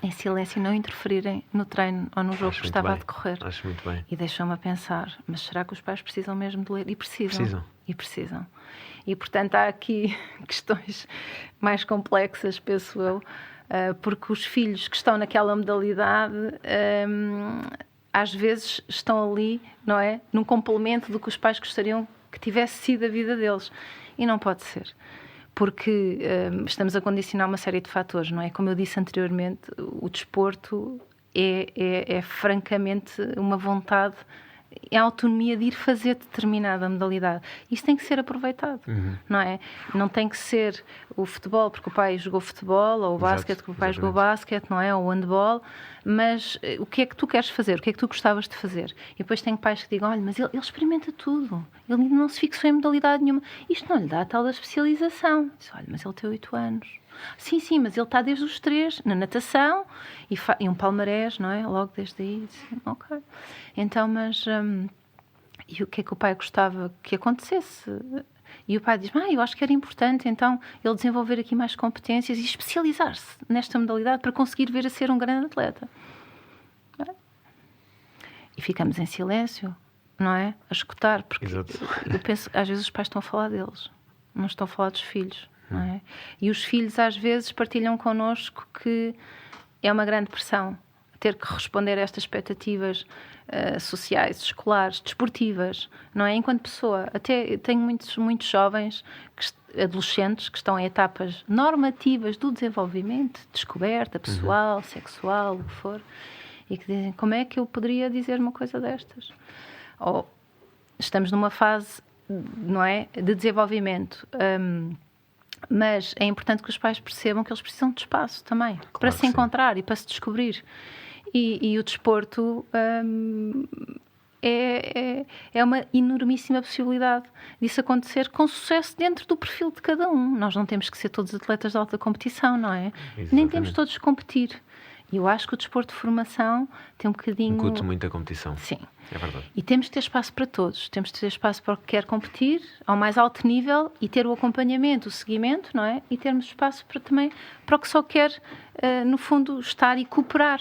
em silêncio e não interferirem no treino ou no jogo que estava a decorrer. Acho muito bem. E deixou-me a pensar, mas será que os pais precisam mesmo de ler? E precisam. E, portanto, há aqui questões mais complexas, penso eu, porque os filhos que estão naquela modalidade às vezes estão ali, não é, num complemento do que os pais gostariam que tivesse sido a vida deles. E não pode ser. Porque estamos a condicionar uma série de fatores, não é? Como eu disse anteriormente, o desporto é francamente uma vontade, é a autonomia de ir fazer determinada modalidade. Isso tem que ser aproveitado, não é? Não tem que ser o futebol porque o pai jogou futebol, ou o basquete porque o pai jogou basquete, não é? Ou o handball, mas o que é que tu queres fazer? O que é que tu gostavas de fazer? E depois tem pais que digam, olha, mas ele experimenta tudo, ele não se fixou em modalidade nenhuma, isto não lhe dá a tal da especialização. Diz, olha, mas ele tem 8 anos. Sim, mas ele está desde os 3 na natação e um palmarés, não é? Logo desde aí, disse, ok. Então, mas e o que é que o pai gostava que acontecesse? E o pai diz, eu acho que era importante então ele desenvolver aqui mais competências e especializar-se nesta modalidade para conseguir vir a ser um grande atleta. É? E ficamos em silêncio, não é? A escutar, porque eu penso, às vezes os pais estão a falar deles, não estão a falar dos filhos. Não é? E os filhos às vezes partilham connosco que é uma grande pressão ter que responder a estas expectativas sociais, escolares, desportivas, não é? Enquanto pessoa, até tenho muitos jovens, adolescentes, que estão em etapas normativas do desenvolvimento, descoberta pessoal, sexual, o que for, e que dizem, como é que eu poderia dizer uma coisa destas? Ou estamos numa fase, não é, de desenvolvimento, mas é importante que os pais percebam que eles precisam de espaço também, claro, para se encontrar e para se descobrir. E o desporto é uma enormíssima possibilidade disso acontecer com sucesso dentro do perfil de cada um. Nós não temos que ser todos atletas de alta competição, não é? Exatamente. Nem temos todos que competir. E eu acho que o desporto de formação tem um bocadinho... Incute muita competição. Sim. É verdade. E temos de ter espaço para todos. Temos de ter espaço para o que quer competir, ao mais alto nível, e ter o acompanhamento, o seguimento, não é? E termos espaço também para o que só quer, no fundo, estar e cooperar.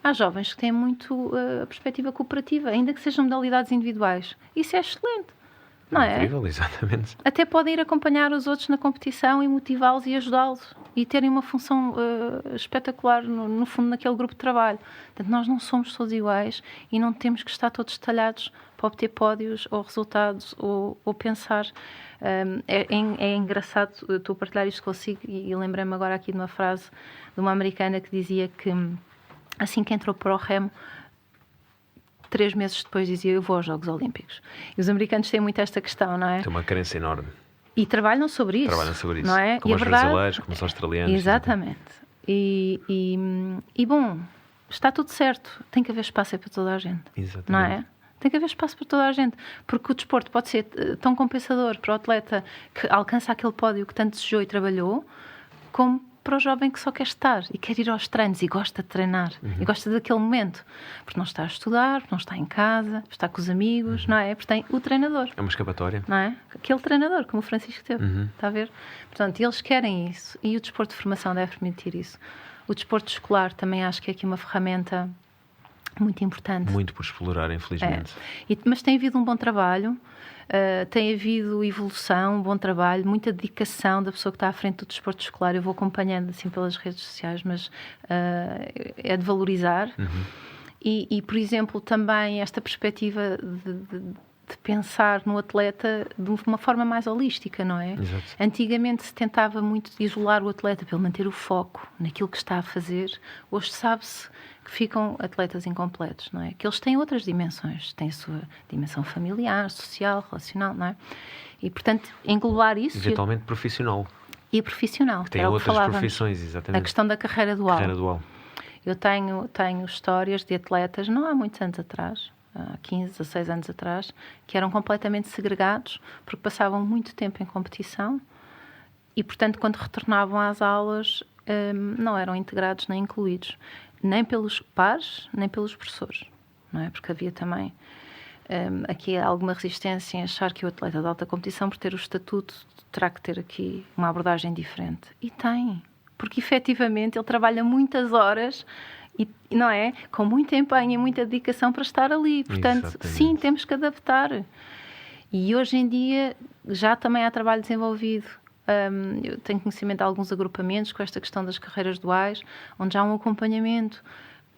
Há jovens que têm muito a perspectiva cooperativa, ainda que sejam modalidades individuais. Isso é excelente. Não é? Incrível, exatamente. Até podem ir acompanhar os outros na competição e motivá-los e ajudá-los e terem uma função espetacular, no fundo, naquele grupo de trabalho. Portanto, nós não somos todos iguais e não temos que estar todos detalhados para obter pódios ou resultados ou pensar. É engraçado, eu estou a partilhar isto consigo e lembrei-me agora aqui de uma frase de uma americana que dizia que assim que entrou para o remo, 3 meses depois dizia, eu vou aos Jogos Olímpicos. E os americanos têm muito esta questão, não é? Tem uma carência enorme. E trabalham sobre isso. Não é? Como os brasileiros, como os australianos. Exatamente. E bom, está tudo certo. Tem que haver espaço para toda a gente. Exatamente. Não é? Tem que haver espaço para toda a gente. Porque o desporto pode ser tão compensador para o atleta que alcança aquele pódio que tanto desejou e trabalhou, como para o jovem que só quer estar e quer ir aos treinos e gosta de treinar e gosta daquele momento, porque não está a estudar, porque não está em casa, está com os amigos, não é? Porque tem o treinador. É uma escapatória. Não é? Aquele treinador, como o Francisco teve, está a ver? Portanto, eles querem isso e o desporto de formação deve permitir isso. O desporto escolar também acho que é aqui uma ferramenta muito importante. Muito por explorar, infelizmente. Mas tem havido um bom trabalho. Tem havido evolução, um bom trabalho, muita dedicação da pessoa que está à frente do desporto escolar. Eu vou acompanhando assim pelas redes sociais, mas é de valorizar. E, por exemplo, também esta perspectiva de pensar no atleta de uma forma mais holística, não é? Exato. Antigamente se tentava muito isolar o atleta para ele manter o foco naquilo que está a fazer. Hoje sabe-se que ficam atletas incompletos, não é? Que eles têm outras dimensões, têm a sua dimensão familiar, social, relacional, não é? E, portanto, englobar isso... Eventualmente profissional. E profissional. Que tem outras profissões, exatamente. A questão da carreira dual. Carreira dual. Eu tenho histórias de atletas, não há muitos anos atrás, há 15, 16 anos atrás, que eram completamente segregados, porque passavam muito tempo em competição e, portanto, quando retornavam às aulas, não eram integrados nem incluídos, nem pelos pares, nem pelos professores, não é? Porque havia também aqui alguma resistência em achar que o atleta de alta competição, por ter o estatuto, terá que ter aqui uma abordagem diferente. E tem, porque efetivamente ele trabalha muitas horas e, não é? Com muito empenho e muita dedicação para estar ali. Portanto, exatamente. Sim, temos que adaptar. E hoje em dia já também há trabalho desenvolvido. Eu tenho conhecimento de alguns agrupamentos com esta questão das carreiras duais, onde já há um acompanhamento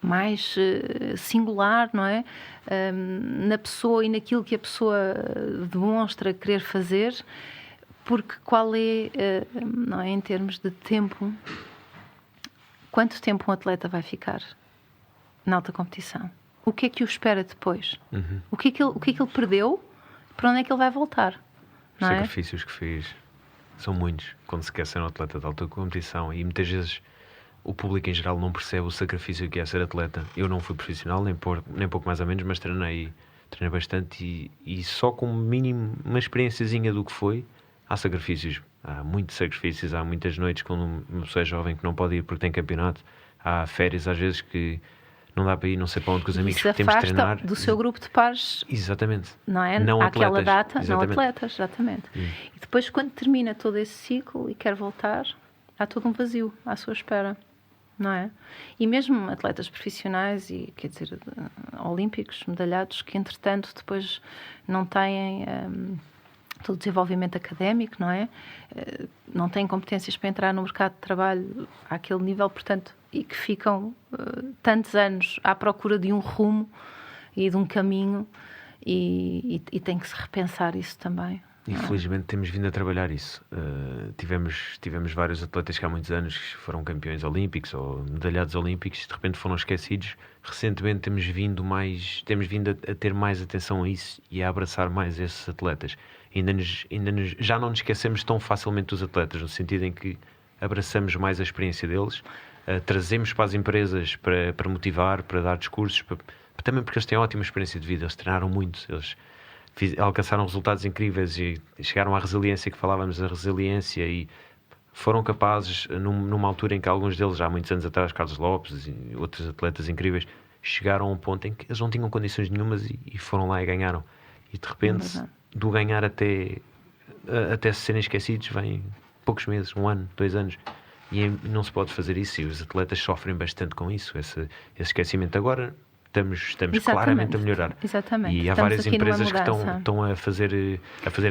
mais singular, não é? Na pessoa e naquilo que a pessoa demonstra querer fazer, porque qual é, não é, em termos de tempo, quanto tempo um atleta vai ficar na alta competição? O que é que o espera depois? O que é que ele perdeu? Para onde é que ele vai voltar? Os sacrifícios que fiz são muitos quando se quer ser um atleta de alta competição, e muitas vezes o público em geral não percebe o sacrifício que é ser atleta. Eu não fui profissional, nem pouco mais ou menos, mas treinei bastante e só com mínimo uma experiênciazinha do que foi, há sacrifícios. Há muitos sacrifícios, há muitas noites quando uma pessoa é jovem que não pode ir porque tem campeonato, há férias às vezes que não dá para ir não sei para onde com os amigos, porque temos de treinar. Do seu grupo de pares. Exatamente. Não é? Não àquela atletas. Data, Exatamente. Não atletas, exatamente. E depois, quando termina todo esse ciclo e quer voltar, há todo um vazio à sua espera, não é? E mesmo atletas profissionais e, quer dizer, olímpicos, medalhados, que entretanto depois não têm todo o desenvolvimento académico, não é? Não têm competências para entrar no mercado de trabalho àquele nível, portanto, e que ficam tantos anos à procura de um rumo e de um caminho, e tem que se repensar isso também. Infelizmente temos vindo a trabalhar isso. Tivemos vários atletas que há muitos anos que foram campeões olímpicos ou medalhados olímpicos e de repente foram esquecidos. Recentemente temos vindo a ter mais atenção a isso e a abraçar mais esses atletas. Já não nos esquecemos tão facilmente dos atletas, no sentido em que abraçamos mais a experiência deles, trazemos para as empresas para motivar, para dar discursos, também porque eles têm ótima experiência de vida, eles treinaram muito, eles alcançaram resultados incríveis e chegaram à resiliência que falávamos, a resiliência, e foram capazes, numa altura em que alguns deles, já há muitos anos atrás, Carlos Lopes e outros atletas incríveis, chegaram a um ponto em que eles não tinham condições nenhumas e foram lá e ganharam. E de repente, do ganhar até se serem esquecidos, vem poucos meses, 1 ano, 2 anos. E não se pode fazer isso, e os atletas sofrem bastante com isso, esse esquecimento. Agora estamos claramente a melhorar. Exatamente. E há várias empresas que estão a fazer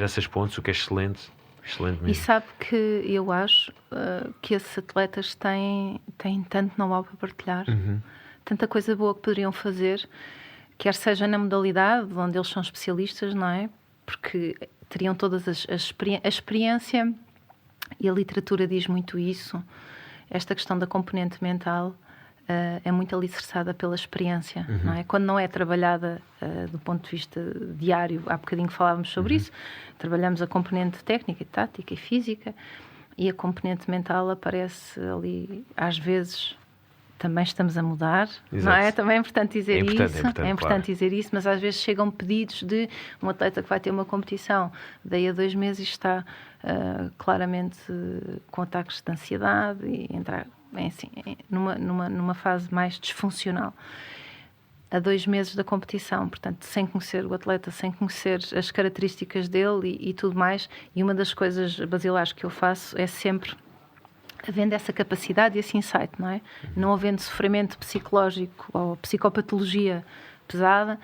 essas pontes, o que é excelente mesmo. E sabe que eu acho que esses atletas têm tanto know-how para partilhar, tanta coisa boa que poderiam fazer, quer seja na modalidade onde eles são especialistas, não é? Porque teriam todas a experiência, e a literatura diz muito isso. Esta questão da componente mental é muito alicerçada pela experiência, não é? Quando não é trabalhada do ponto de vista diário, há bocadinho falávamos sobre isso, trabalhamos a componente técnica, tática e física, e a componente mental aparece ali, às vezes também estamos a mudar, não é? Também é importante dizer isso, é importante dizer isso, mas às vezes chegam pedidos de um atleta que vai ter uma competição, daí a 2 meses está claramente com ataques de ansiedade e entrar numa fase mais disfuncional. A 2 meses da competição, portanto, sem conhecer o atleta, sem conhecer as características dele e tudo mais, e uma das coisas basilares que eu faço é sempre, havendo essa capacidade e esse insight, não é? Não havendo sofrimento psicológico ou psicopatologia pesada,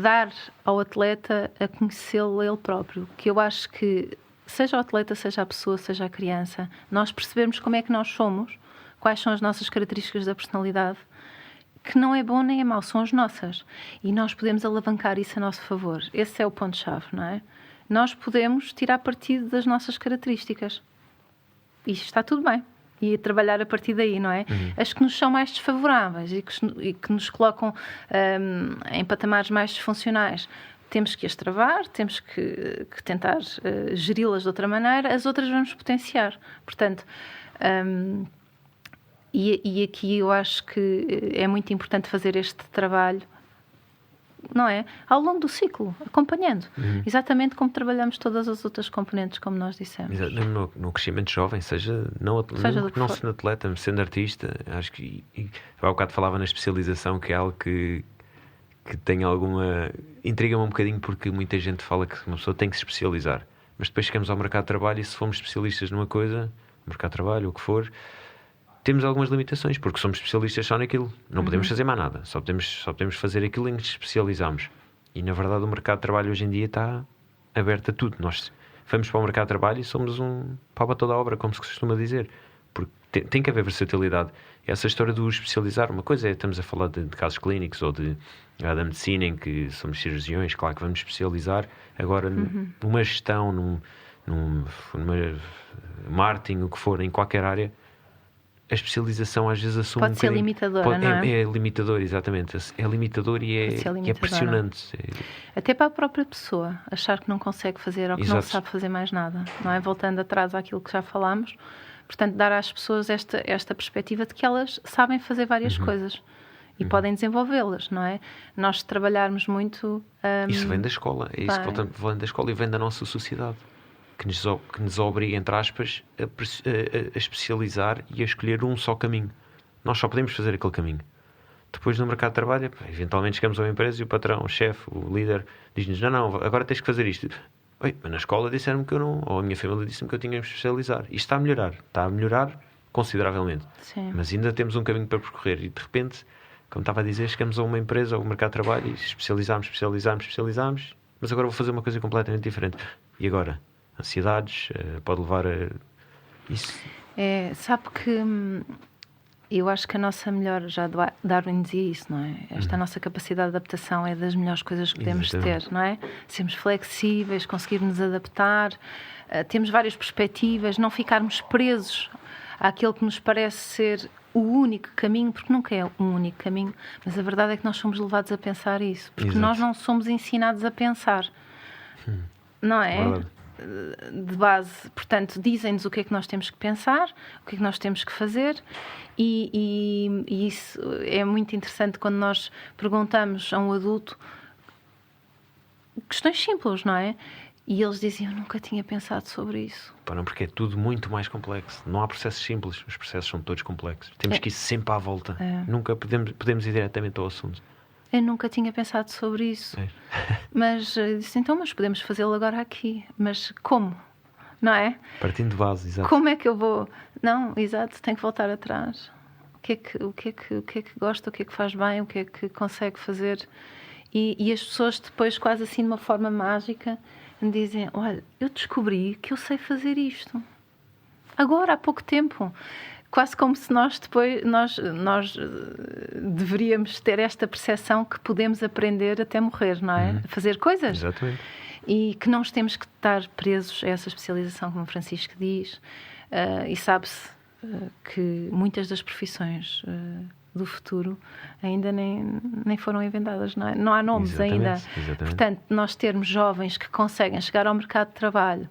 dar ao atleta a conhecê-lo ele próprio, que eu acho que seja o atleta, seja a pessoa, seja a criança, nós percebemos como é que nós somos, quais são as nossas características da personalidade, que não é bom nem é mau, são as nossas. E nós podemos alavancar isso a nosso favor. Esse é o ponto-chave, não é? Nós podemos tirar partido das nossas características. E está tudo bem. E trabalhar a partir daí, não é? As que nos são mais desfavoráveis e que nos colocam em patamares mais disfuncionais, temos que as travar, temos que tentar geri-las de outra maneira, as outras vamos potenciar. Portanto, e aqui eu acho que é muito importante fazer este trabalho, não é? Ao longo do ciclo, acompanhando. Exatamente como trabalhamos todas as outras componentes, como nós dissemos. No crescimento jovem, não sendo atleta, mas sendo artista, acho que... Eu há bocado falava na especialização, que é algo que tem alguma... Intriga-me um bocadinho, porque muita gente fala que uma pessoa tem que se especializar. Mas depois chegamos ao mercado de trabalho e se formos especialistas numa coisa, mercado de trabalho, o que for, temos algumas limitações, porque somos especialistas só naquilo. Não podemos fazer mais nada. Só podemos fazer aquilo em que nos especializamos. E, na verdade, o mercado de trabalho hoje em dia está aberto a tudo. Nós vamos para o mercado de trabalho e somos um pau para toda a obra, como se costuma dizer. Porque tem que haver versatilidade. Essa história do especializar, uma coisa é, estamos a falar de casos clínicos ou da medicina, em que somos cirurgiões, claro que vamos especializar. Agora, numa gestão, numa marketing, o que for, em qualquer área, a especialização às vezes assume pode ser limitadora, não é? É limitador, exatamente. É limitador e é pressionante. Até para a própria pessoa, achar que não consegue fazer ou que não sabe fazer mais nada, não é? Voltando atrás àquilo que já falámos, portanto, dar às pessoas esta perspectiva de que elas sabem fazer várias coisas e podem desenvolvê-las, não é? Nós trabalharmos muito... Isso vem da escola, vem da escola e vem da nossa sociedade. Que nos obriga, entre aspas, a especializar e a escolher um só caminho. Nós só podemos fazer aquele caminho. Depois, no mercado de trabalho, eventualmente chegamos a uma empresa e o patrão, o chefe, o líder, diz-nos: não, agora tens que fazer isto. Oi, mas na escola disseram-me que eu não, ou a minha família disse-me que eu tinha que me especializar. Isto está a melhorar consideravelmente. Sim. Mas ainda temos um caminho para percorrer e, de repente, como estava a dizer, chegamos a uma empresa ou ao mercado de trabalho e especializamos, mas agora vou fazer uma coisa completamente diferente. E agora? Ansiedades, pode levar a isso. Sabe que Eu acho que a nossa melhor, já Darwin dizia isso, não é? Esta nossa capacidade de adaptação é das melhores coisas que podemos ter, não é? Sermos flexíveis, conseguirmos adaptar, temos várias perspectivas, não ficarmos presos àquele que nos parece ser o único caminho, porque nunca é um único caminho, mas a verdade é que nós somos levados a pensar isso, porque nós não somos ensinados a pensar, não é? Verdade. De base, portanto, dizem-nos o que é que nós temos que pensar, o que é que nós temos que fazer, e isso é muito interessante quando nós perguntamos a um adulto questões simples, não é? E eles diziam: eu nunca tinha pensado sobre isso. Não, porque é tudo muito mais complexo. Não há processos simples, os processos são todos complexos. Temos que ir sempre à volta. Nunca podemos ir diretamente ao assunto. Eu nunca tinha pensado sobre isso. Mas disse: então, mas podemos fazê-lo agora aqui. Mas como? Não é? Partindo de base, exato. Como é que eu vou? Não, exato, tenho que voltar atrás. O que é que gosta, o que é que faz bem, o que é que consegue fazer. E as pessoas depois, quase assim de uma forma mágica, me dizem: olha, eu descobri que eu sei fazer isto. Agora, há pouco tempo. Quase como se nós deveríamos ter esta percepção que podemos aprender até morrer, não é? Fazer coisas. Exatamente. E que não temos que estar presos a essa especialização, como o Francisco diz. E sabe-se que muitas das profissões do futuro ainda nem foram inventadas, não é? Não há nomes ainda. Exatamente. Portanto, nós termos jovens que conseguem chegar ao mercado de trabalho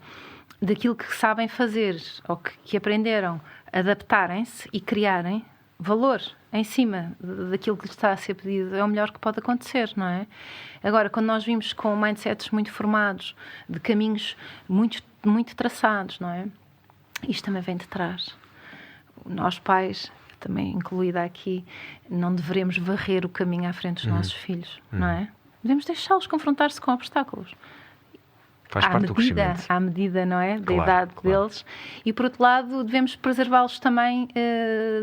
daquilo que sabem fazer ou que aprenderam, adaptarem-se e criarem valor em cima daquilo que lhes está a ser pedido, é o melhor que pode acontecer, não é? Agora, quando nós vimos com mindsets muito formados, de caminhos muito, muito traçados, não é? Isto também vem de trás. Nós pais, também incluída aqui, não devemos varrer o caminho à frente dos nossos filhos, não é? Devemos deixá-los confrontar-se com obstáculos. Faz parte do crescimento. À medida, não é? Da Claro, idade claro. deles. E, por outro lado, devemos preservá-los também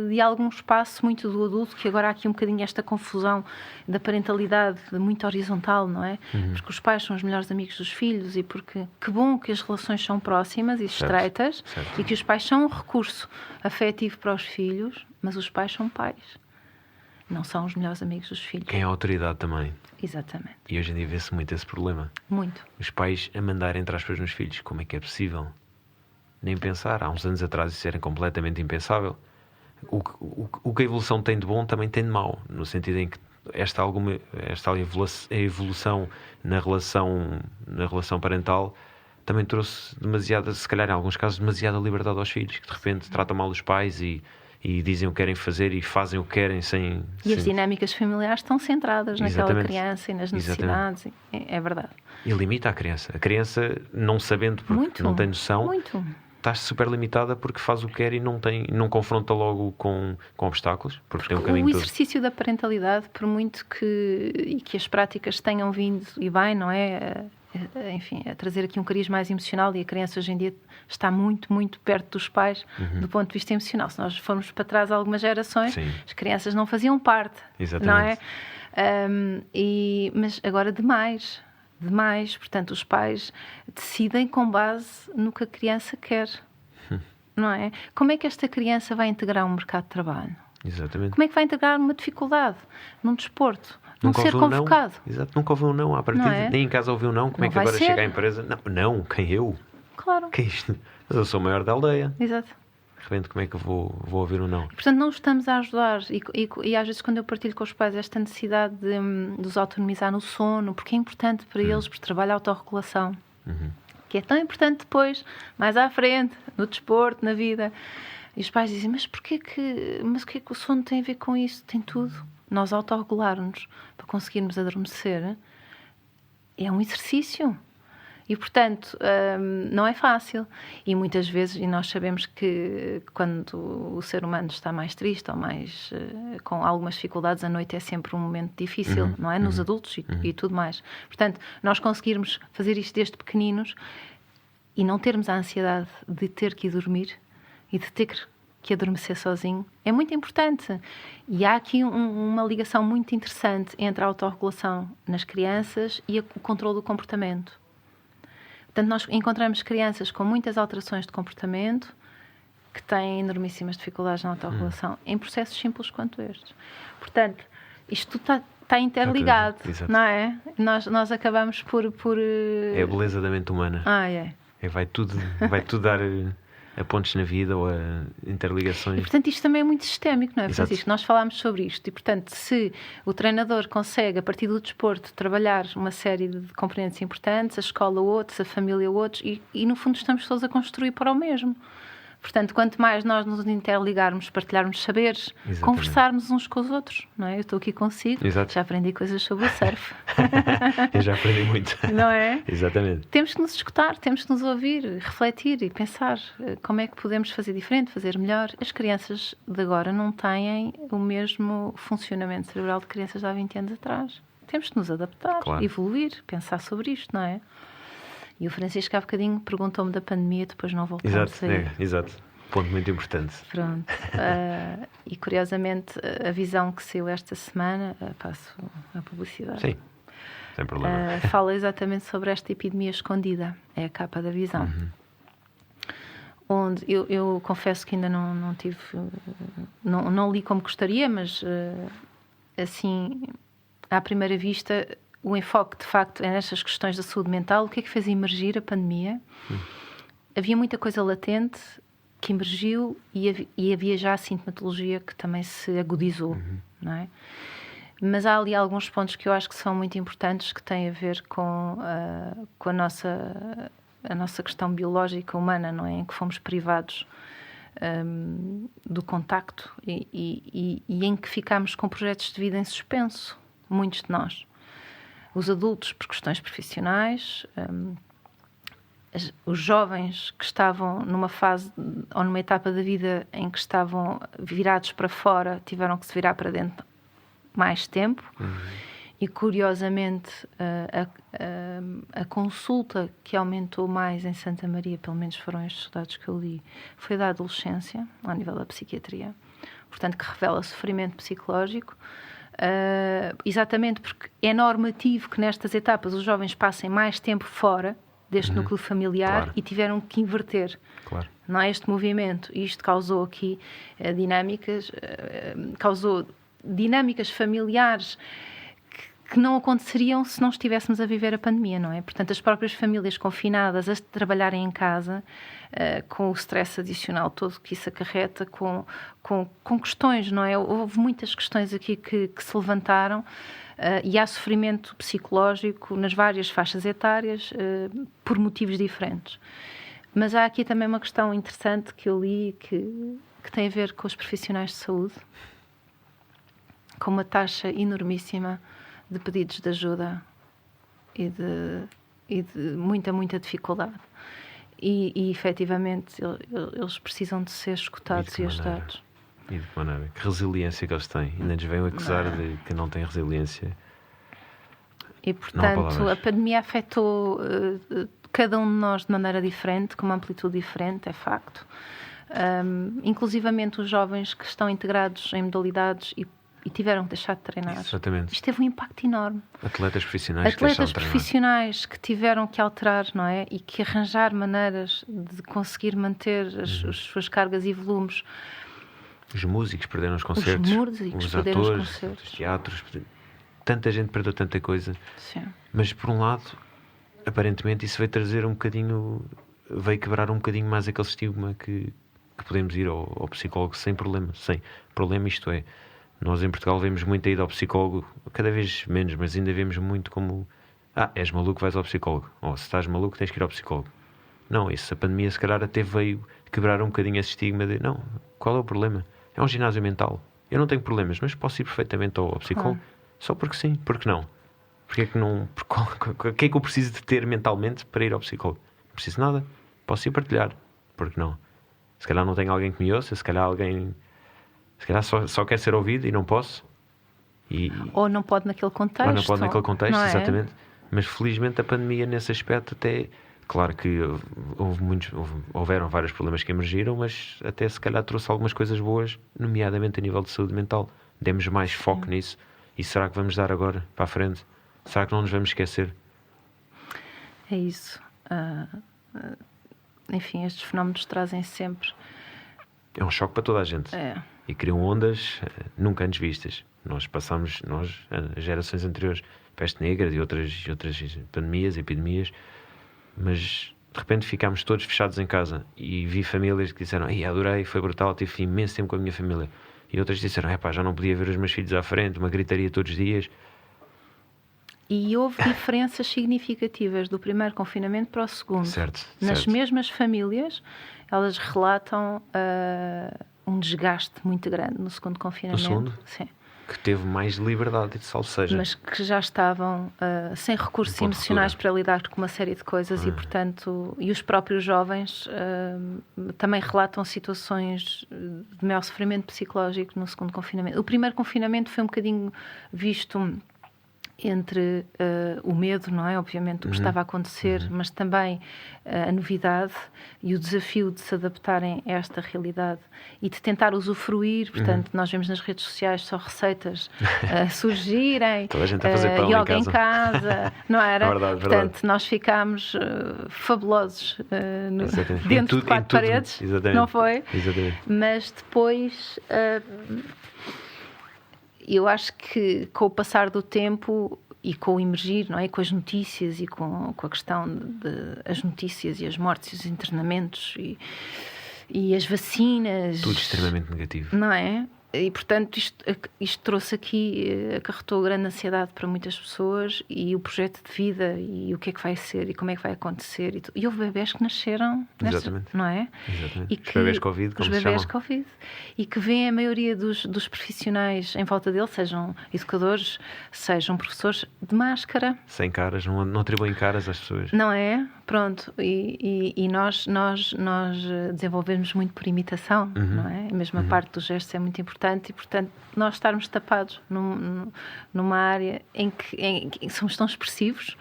de algum espaço muito do adulto, que agora há aqui um bocadinho esta confusão da parentalidade muito horizontal, não é? Porque os pais são os melhores amigos dos filhos e porque que bom que as relações são próximas e estreitas e que os pais são um recurso afetivo para os filhos, mas os pais são pais. Não são os melhores amigos dos filhos. Quem é a autoridade também. Exatamente. E hoje em dia vê-se muito esse problema. Muito. Os pais a mandar entre aspas nos filhos. Como é que é possível? Nem pensar. Há uns anos atrás isso era completamente impensável. O que a evolução tem de bom também tem de mau. No sentido em que esta evolução na relação parental também trouxe demasiada, se calhar em alguns casos, demasiada liberdade aos filhos, que de repente tratam mal os pais e dizem o que querem fazer e fazem o que querem sem... E as dinâmicas familiares estão centradas naquela Exatamente. criança e nas necessidades. É verdade. E limita a criança. A criança, não sabendo, porque não tem noção, está super limitada porque faz o que quer e não confronta logo com obstáculos, porque tem um caminho o todo. exercício da parentalidade, por muito que as práticas tenham vindo e bem, não é? Enfim, a trazer aqui um cariz mais emocional, e a criança hoje em dia está muito, muito perto dos pais do ponto de vista emocional. Se nós formos para trás algumas gerações, as crianças não faziam parte. Exatamente. Não é? Mas agora demais. Portanto, os pais decidem com base no que a criança quer. Não é? Como é que esta criança vai integrar um mercado de trabalho? Exatamente. Como é que vai integrar uma dificuldade num desporto? Não Nunca ser convocado. Não. Exato, nunca ouviu um não à partida. É? Nem em casa ouviu um não. Como Não é que agora ser. chega à empresa? Não, quem eu? Claro. Que é isto? Mas eu sou o maior da aldeia. Exato. De repente, como é que eu vou ouvir um não? Portanto, não estamos a ajudar. E às vezes, quando eu partilho com os pais esta necessidade de os autonomizar no sono, porque é importante para eles, porque trabalha a autorregulação, que é tão importante depois, mais à frente, no desporto, na vida. E os pais dizem: mas o que é que o sono tem a ver com isso? Tem tudo. Nós autorregularmos para conseguirmos adormecer é um exercício. E, portanto, não é fácil. E muitas vezes, e nós sabemos que quando o ser humano está mais triste ou mais com algumas dificuldades, a noite é sempre um momento difícil, não é? Nos adultos e tudo mais. Portanto, nós conseguirmos fazer isto desde pequeninos e não termos a ansiedade de ter que ir dormir e de ter que adormecer sozinho é muito importante. E há aqui uma ligação muito interessante entre a autorregulação nas crianças e o controle do comportamento. Portanto, nós encontramos crianças com muitas alterações de comportamento que têm enormíssimas dificuldades na autorregulação em processos simples quanto estes. Portanto, isto está interligado, Exato. não é? Nós acabamos por... É a beleza da mente humana. É. Vai tudo dar a pontos na vida ou a interligações. E, portanto, isto também é muito sistémico, não é, Exato. Francisco? Nós falámos sobre isto e, portanto, se o treinador consegue, a partir do desporto, trabalhar uma série de componentes importantes, a escola outros, a família outros, e no fundo estamos todos a construir para o mesmo. Portanto, quanto mais nós nos interligarmos, partilharmos saberes, Exatamente. Conversarmos uns com os outros, não é? Eu estou aqui consigo, Exato. Já aprendi coisas sobre o surf. Eu já aprendi muito. Não é? Exatamente. Temos que nos escutar, temos que nos ouvir, refletir e pensar como é que podemos fazer diferente, fazer melhor. As crianças de agora não têm o mesmo funcionamento cerebral de crianças de há 20 anos atrás. Temos que nos adaptar, claro. Evoluir, pensar sobre isto, não é? E o Francisco há bocadinho perguntou-me da pandemia, depois não voltamos a ir. Exato. Ponto muito importante. Pronto. E curiosamente, a visão que saiu esta semana, passo a publicidade. Sim, sem problema. Fala exatamente sobre esta epidemia escondida. É a capa da visão. Onde eu confesso que ainda não tive... Não li como gostaria, mas assim, à primeira vista... O enfoque, de facto, é nestas questões da saúde mental. O que é que fez emergir a pandemia? Havia muita coisa latente que emergiu e havia já a sintomatologia que também se agudizou, não é? Mas há ali alguns pontos que eu acho que são muito importantes, que têm a ver com a nossa questão biológica humana, não é? Em que fomos privados do contacto e em que ficámos com projetos de vida em suspenso, muitos de nós. Os adultos por questões profissionais, os jovens que estavam numa fase ou numa etapa da vida em que estavam virados para fora, tiveram que se virar para dentro mais tempo. E curiosamente a consulta que aumentou mais em Santa Maria, pelo menos foram estes dados que eu li, foi da adolescência, ao nível da psiquiatria, portanto que revela sofrimento psicológico. Exatamente porque é normativo que nestas etapas os jovens passem mais tempo fora deste núcleo familiar, claro. E tiveram que inverter, claro. Não é este movimento, e isto causou aqui causou dinâmicas familiares que não aconteceriam se não estivéssemos a viver a pandemia, não é? Portanto, as próprias famílias confinadas a trabalharem em casa, com o stress adicional todo que isso acarreta, com questões, não é? Houve muitas questões aqui que se levantaram, e há sofrimento psicológico nas várias faixas etárias, por motivos diferentes. Mas há aqui também uma questão interessante que eu li, que tem a ver com os profissionais de saúde, com uma taxa enormíssima de pedidos de ajuda e de muita dificuldade. E efetivamente eles precisam de ser escutados e ajudados. E de que maneira? Que resiliência que eles têm. Ainda nos vêm acusar de que não têm resiliência. E portanto a pandemia afetou cada um de nós de maneira diferente, com uma amplitude diferente, é facto. Inclusivamente os jovens que estão integrados em modalidades e tiveram que deixar de treinar. Exatamente. Isto teve um impacto enorme. Atletas profissionais que tiveram que alterar, não é? E que arranjar maneiras de conseguir manter as suas cargas e volumes. Os músicos perderam os concertos. Os atores, os teatros. Tanta gente perdeu tanta coisa. Sim. Mas, por um lado, aparentemente, isso veio trazer veio quebrar um bocadinho mais aquele estigma que podemos ir ao psicólogo sem problema. Sem problema, isto é. Nós em Portugal vemos muito a ida ao psicólogo, cada vez menos, mas ainda vemos muito como és maluco, vais ao psicólogo. Ou se estás maluco, tens que ir ao psicólogo. Não, a pandemia se calhar até veio quebrar um bocadinho esse estigma de não, qual é o problema? É um ginásio mental. Eu não tenho problemas, mas posso ir perfeitamente ao psicólogo. Só porque sim, porque não? Porque é que não? O que é que eu preciso de ter mentalmente para ir ao psicólogo? Não preciso de nada, posso ir partilhar. Porque não? Se calhar não tenho alguém que me ouça, se calhar só quer ser ouvido e não posso. Ou não pode naquele contexto. Exatamente. Mas felizmente a pandemia nesse aspecto até... Claro que houveram vários problemas que emergiram, mas até se calhar trouxe algumas coisas boas, nomeadamente a nível de saúde mental. Demos mais foco nisso. E será que vamos dar agora para a frente? Será que não nos vamos esquecer? É isso. Enfim, estes fenómenos trazem sempre É um choque para toda a gente. E criam ondas nunca antes vistas. Nós passámos, as gerações anteriores, peste negra e outras pandemias, epidemias, mas de repente ficámos todos fechados em casa e vi famílias que disseram: adorei, foi brutal, tive imenso tempo com a minha família. E outras disseram: já não podia ver os meus filhos à frente, uma gritaria todos os dias. E houve diferenças significativas do primeiro confinamento para o segundo. Certo. Nas mesmas famílias, elas relatam um desgaste muito grande no segundo confinamento. No segundo? Sim. Que teve mais liberdade, salvo seja. Mas que já estavam sem recursos emocionais para lidar com uma série de coisas e, portanto, e os próprios jovens também relatam situações de maior sofrimento psicológico no segundo confinamento. O primeiro confinamento foi um bocadinho visto entre o medo, não é? Obviamente, do que estava a acontecer, mas também a novidade e o desafio de se adaptarem a esta realidade e de tentar usufruir. Portanto, nós vemos nas redes sociais só receitas surgirem, toda a gente a fazer pão yoga em casa, não era? É verdade, Portanto, nós ficámos fabulosos dentro de quatro paredes, não foi? Exatamente. Mas depois... eu acho que com o passar do tempo e com o emergir, não é? Com as notícias e com a questão as notícias e as mortes e os internamentos e as vacinas... Tudo extremamente negativo. Não é? E, portanto, isto trouxe aqui, acarretou grande ansiedade para muitas pessoas e o projeto de vida e o que é que vai ser e como é que vai acontecer. E houve bebés que nasceram, não é? Exatamente. E que, os bebés Covid, como se chamam. Covid. E que vêem a maioria dos profissionais em volta deles, sejam educadores, sejam professores, de máscara. Sem caras, não atribuem caras às pessoas. Não é? Pronto. E nós desenvolvemos muito por imitação, não é? A mesma parte dos gestos é muito importante. E, portanto, nós estarmos tapados numa área em que somos tão expressivos,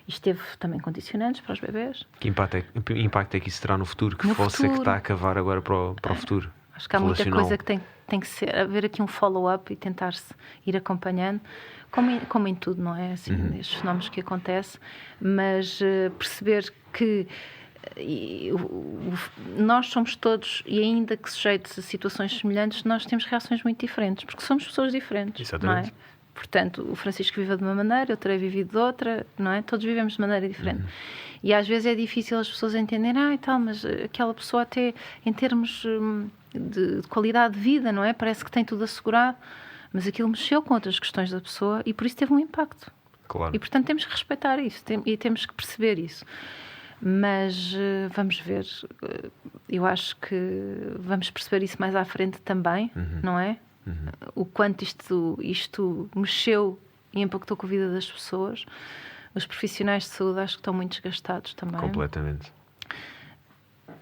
isto teve também condicionantes para os bebés. Que impacto é que isso terá no futuro? Que fosse é que está a cavar agora para o futuro? Acho que há muita coisa que tem que ser, haver aqui um follow-up e tentar-se ir acompanhando, como em tudo, não é? Assim, estes fenómenos que acontecem, mas perceber que nós somos todos, e ainda que sujeitos a situações semelhantes, nós temos reações muito diferentes, porque somos pessoas diferentes. Exatamente. Não é? Portanto, o Francisco vive de uma maneira, eu terei vivido de outra, não é? Todos vivemos de maneira diferente. E às vezes é difícil as pessoas entenderem, mas aquela pessoa até em termos de qualidade de vida, não é? Parece que tem tudo assegurado, mas aquilo mexeu com outras questões da pessoa e por isso teve um impacto. Claro. E portanto temos que respeitar isso e temos que perceber isso. Mas vamos ver, eu acho que vamos perceber isso mais à frente também, não é? O quanto isto mexeu e impactou com a vida das pessoas. Os profissionais de saúde acho que estão muito desgastados também. Completamente.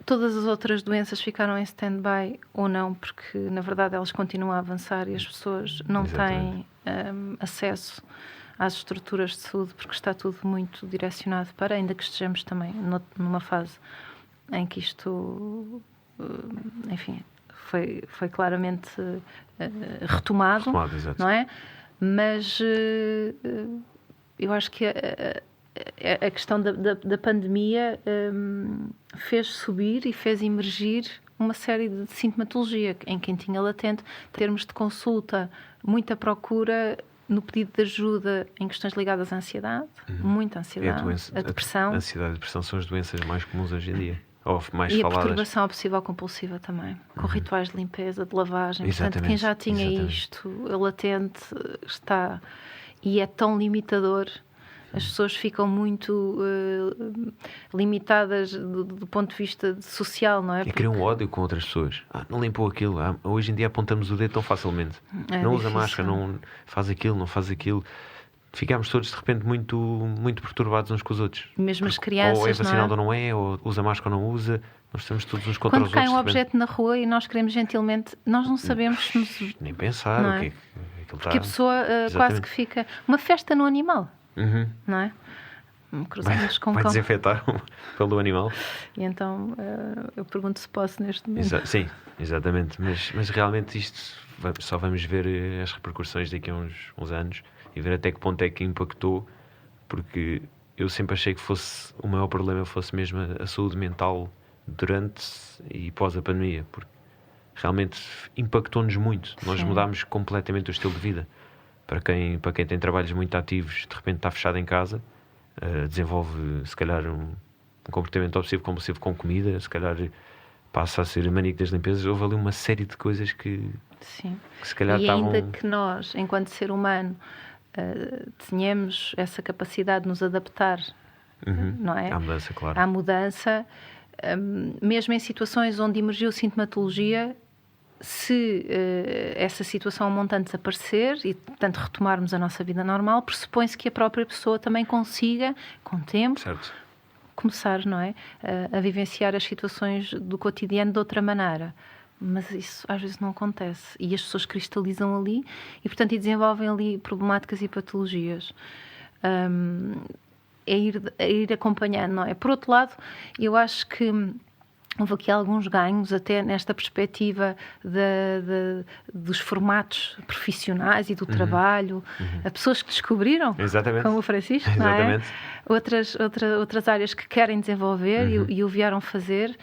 Todas as outras doenças ficaram em stand-by ou não, porque na verdade elas continuam a avançar e as pessoas não têm acesso às estruturas de saúde, porque está tudo muito direcionado para, ainda que estejamos também numa fase em que isto, enfim, foi claramente retomado, não é? Mas eu acho que a questão da pandemia fez subir e fez emergir uma série de sintomatologia em quem tinha latente, termos de consulta, muita procura no pedido de ajuda em questões ligadas à ansiedade, muita ansiedade, a depressão. A ansiedade e a depressão são as doenças mais comuns hoje em dia, ou mais e faladas. A perturbação obsessiva-compulsiva também, com rituais de limpeza, de lavagem. Exatamente. Portanto, quem já tinha isto, latente, está... E é tão limitador. As pessoas ficam muito limitadas do ponto de vista social, não é? E criam ódio com outras pessoas. Não limpou aquilo. Hoje em dia apontamos o dedo tão facilmente. Não usa máscara, não faz aquilo, não faz aquilo. Ficámos todos, de repente, muito, muito perturbados uns com os outros. Mesmo as crianças, ou é vacinado ou não é, ou usa máscara ou não usa. Nós estamos todos uns contra os outros. Quando cai um objeto na rua e nós queremos gentilmente, nós não sabemos... Nem pensar não é? O que é que porque a pessoa quase que fica... Uma festa no animal. Não é? Cruzamos com vai desinfetar pelo animal. E então eu pergunto se posso neste momento. Sim, exatamente. Mas realmente isto só vamos ver as repercussões daqui a uns anos e ver até que ponto é que impactou, porque eu sempre achei que o maior problema fosse mesmo a saúde mental durante e pós a pandemia, porque realmente impactou-nos muito. Nós mudámos completamente o estilo de vida. Para quem tem trabalhos muito ativos, de repente está fechado em casa, desenvolve se calhar um comportamento obsessivo-compulsivo com comida, se calhar passa a ser maníaco das limpezas. Houve ali uma série de coisas que se calhar estavam... E ainda que nós, enquanto ser humano, tenhamos essa capacidade de nos adaptar, não é? À mudança, claro. À mudança, mesmo em situações onde emergiu sintomatologia, se essa situação montante desaparecer e, portanto, retomarmos a nossa vida normal, pressupõe-se que a própria pessoa também consiga, com tempo, começar, não é? A vivenciar as situações do cotidiano de outra maneira. Mas isso às vezes não acontece. E as pessoas cristalizam ali e, portanto, desenvolvem ali problemáticas e patologias. É ir acompanhando, não é? Por outro lado, eu acho que houve aqui alguns ganhos, até nesta perspectiva dos formatos profissionais e do trabalho. Há pessoas que descobriram, como o Francisco, não é? Outras áreas que querem desenvolver e o vieram fazer.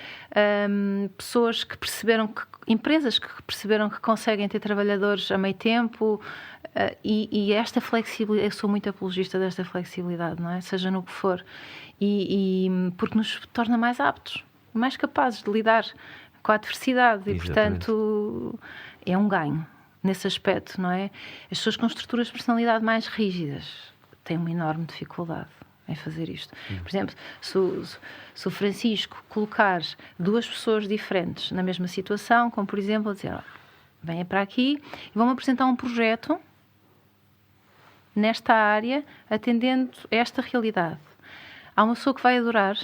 Pessoas que perceberam empresas que perceberam que conseguem ter trabalhadores a meio tempo. E esta flexibilidade, eu sou muito apologista desta flexibilidade, não é? Seja no que for. Porque nos torna mais aptos, mais capazes de lidar com a adversidade. E, portanto, é um ganho nesse aspecto, não é? As pessoas com estruturas de personalidade mais rígidas têm uma enorme dificuldade em fazer isto. Por exemplo, se o Francisco colocar duas pessoas diferentes na mesma situação, como, por exemplo, a dizer, venha para aqui e vão-me apresentar um projeto nesta área, atendendo a esta realidade. Há uma pessoa que vai adorar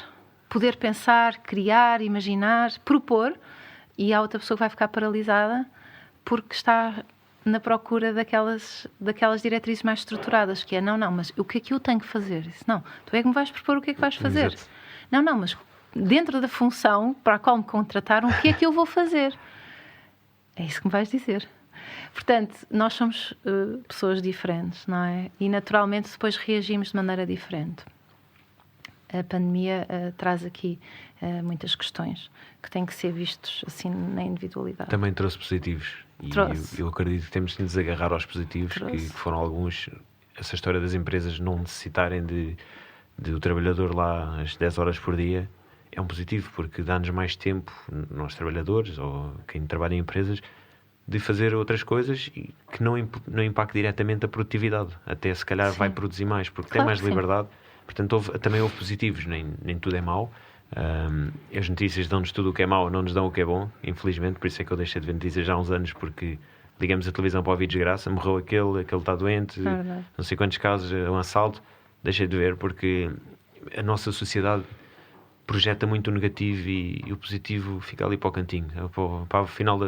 poder pensar, criar, imaginar, propor, e há outra pessoa que vai ficar paralisada porque está na procura daquelas diretrizes mais estruturadas, que é, não, mas o que é que eu tenho que fazer? Disse, não, tu é que me vais propor o que é que vais fazer. Exato. Não, mas dentro da função para a qual me contrataram, o que é que eu vou fazer? É isso que me vais dizer. Portanto, nós somos pessoas diferentes, não é? E naturalmente depois reagimos de maneira diferente. A pandemia traz aqui muitas questões que têm que ser vistos assim na individualidade. Também trouxe positivos. E eu acredito que temos de nos agarrar aos positivos, que foram alguns. Essa história das empresas não necessitarem de o trabalhador lá às 10 horas por dia é um positivo, porque dá-nos mais tempo, nós trabalhadores ou quem trabalha em empresas, de fazer outras coisas e que não impacte diretamente a produtividade. Até se calhar vai produzir mais, porque tem mais liberdade. Portanto, também houve positivos, nem tudo é mau. As notícias dão-nos tudo o que é mau, não nos dão o que é bom, infelizmente. Por isso é que eu deixei de ver notícias já há uns anos, porque ligamos a televisão para ouvir desgraça, morreu aquele está doente, não sei quantos casos, um assalto. Deixei de ver, porque a nossa sociedade projeta muito o negativo e o positivo fica ali para o cantinho, para o final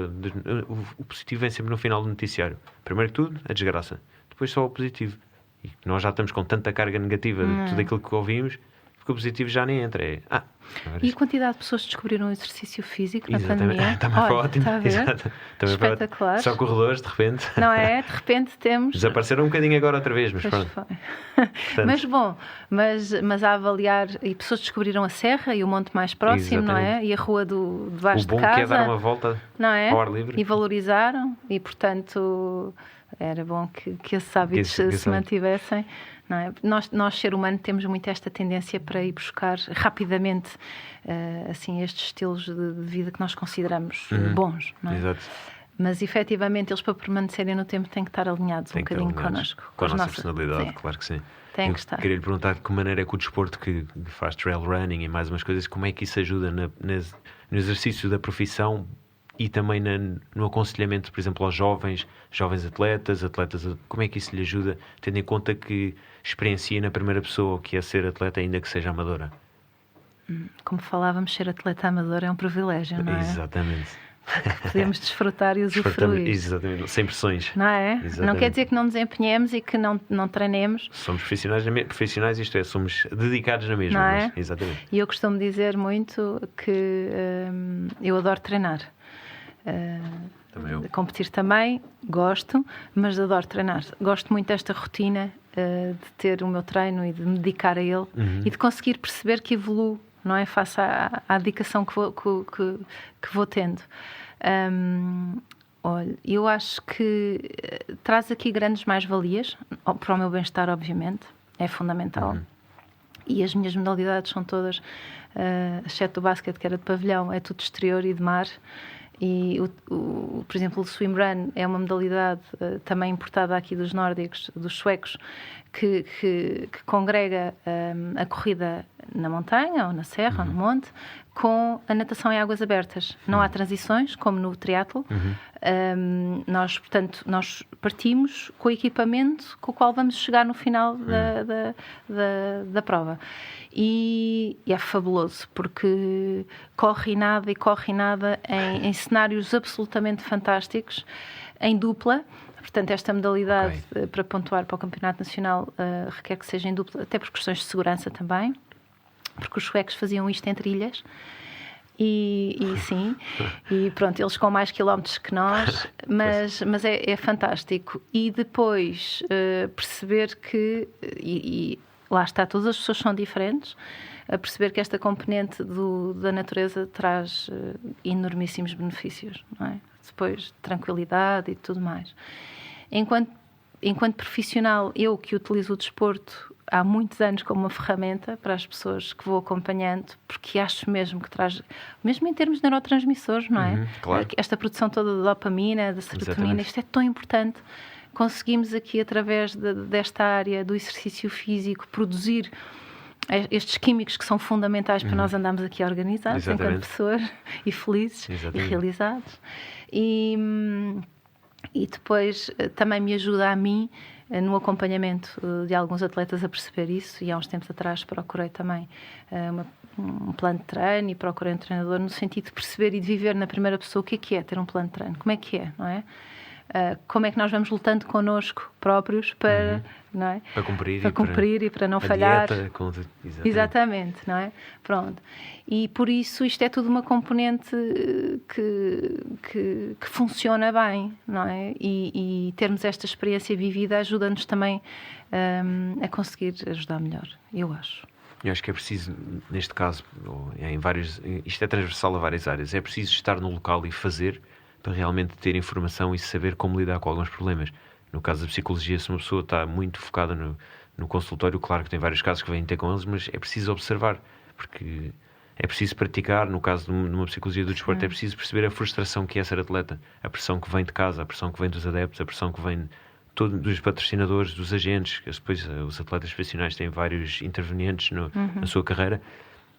o positivo vem sempre no final do noticiário. Primeiro que tudo, a desgraça, depois só o positivo. E nós já estamos com tanta carga negativa de tudo aquilo que ouvimos, que o positivo já nem entra. E a quantidade de pessoas que descobriram o exercício físico na pandemia? Também foi ótimo. Espetacular. Só corredores, de repente. Não é? De repente temos... Desapareceram um bocadinho agora outra vez, mas pronto. Mas bom, mas a avaliar... E pessoas descobriram a serra e o monte mais próximo, não é? E a rua de baixo de casa. O bom que é dar uma volta ao ar livre. E valorizaram. E, portanto, era bom que esses hábitos se mantivessem. Não é? Nós, ser humano, temos muito esta tendência para ir buscar rapidamente assim, estes estilos de vida que nós consideramos bons. Não é? Exato. Mas, efetivamente, eles para permanecerem no tempo têm que estar alinhados um bocadinho connosco. Com a nossa personalidade, claro que sim. Tem que estar. Queria lhe perguntar de que maneira é que o desporto que faz trail running e mais umas coisas, como é que isso ajuda no exercício da profissão e também no aconselhamento, por exemplo, aos jovens atletas, como é que isso lhe ajuda, tendo em conta que experiencia na primeira pessoa o que é ser atleta, ainda que seja amadora? Como falávamos, ser atleta amador é um privilégio, não é? Exatamente. Podemos desfrutar e usufruir. Exatamente, sem pressões. Não é? Exatamente. Não quer dizer que não nos empenhemos e que não treinemos. Somos profissionais, isto é, somos dedicados na mesma. Não é? Exatamente. E eu costumo dizer muito que eu adoro treinar. Competir também, gosto, mas adoro treinar. Gosto muito desta rotina de ter o meu treino e de me dedicar a ele e de conseguir perceber que evoluo, não é? Face à dedicação que vou tendo. Olha, eu acho que traz aqui grandes mais-valias para o meu bem-estar, obviamente, é fundamental. E as minhas modalidades são todas, exceto o basquete, que era de pavilhão, é tudo exterior e de mar. E, por exemplo, o swimrun é uma modalidade também importada aqui dos nórdicos, dos suecos, que congrega a corrida na montanha, ou na serra, ou no monte, com a natação em águas abertas. Não há transições, como no triatlo. Nós partimos com o equipamento com o qual vamos chegar no final da prova. E é fabuloso, porque corre e nada em cenários absolutamente fantásticos, em dupla. Portanto, esta modalidade, para pontuar para o Campeonato Nacional, requer que seja em dupla, até por questões de segurança também, porque os suecos faziam isto em trilhas. E sim, e pronto, eles com mais quilómetros que nós, mas é fantástico. E depois perceber que, e lá está, todas as pessoas são diferentes, a perceber que esta componente da natureza traz enormíssimos benefícios, não é? Depois, tranquilidade e tudo mais. Enquanto profissional, eu que utilizo o desporto há muitos anos como uma ferramenta para as pessoas que vou acompanhando, porque acho mesmo que traz, mesmo em termos de neurotransmissores, não é? Claro. Esta produção toda da dopamina, da serotonina, exatamente. Isto é tão importante. Conseguimos aqui, através desta área do exercício físico, produzir estes químicos que são fundamentais para nós andarmos aqui organizados, exatamente. Enquanto pessoas, e felizes, exatamente. E realizados. E depois também me ajuda a mim no acompanhamento de alguns atletas a perceber isso, e há uns tempos atrás procurei também um plano de treino e procurei um treinador no sentido de perceber e de viver na primeira pessoa o que é ter um plano de treino, como é que é, não é? Como é que nós vamos lutando connosco próprios para, não é? Para cumprir e para não falhar. Exatamente, não é? Pronto. E por isso isto é tudo uma componente que funciona bem, não é? E termos esta experiência vivida ajuda-nos também a conseguir ajudar melhor, eu acho. Eu acho que é preciso, neste caso, isto é transversal a várias áreas, é preciso estar no local e fazer, para realmente ter informação e saber como lidar com alguns problemas. No caso da psicologia, se uma pessoa está muito focada no consultório, claro que tem vários casos que vêm ter com eles, mas é preciso observar, porque é preciso praticar. No caso de uma psicologia do desporto, é preciso perceber a frustração que é ser atleta, a pressão que vem de casa, a pressão que vem dos adeptos, a pressão que vem dos patrocinadores, dos agentes, que depois os atletas profissionais têm vários intervenientes na sua carreira.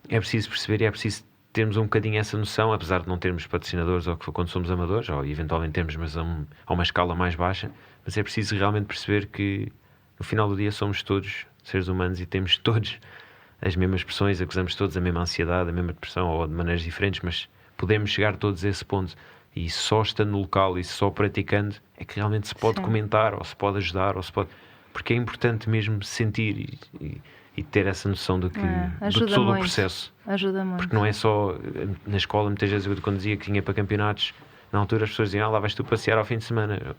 É preciso perceber e é preciso termos um bocadinho essa noção, apesar de não termos patrocinadores ou que for quando somos amadores, ou eventualmente termos, mas a uma escala mais baixa, mas é preciso realmente perceber que no final do dia somos todos seres humanos e temos todos as mesmas pressões, acusamos todos a mesma ansiedade, a mesma depressão, ou de maneiras diferentes, mas podemos chegar todos a esse ponto, e só estando no local e só praticando é que realmente se pode comentar, ou se pode ajudar, porque é importante mesmo sentir e ter essa noção de todo o processo. Ajuda muito. Porque não é só na escola, muitas vezes quando dizia que tinha para campeonatos, na altura as pessoas diziam, lá vais tu passear ao fim de semana.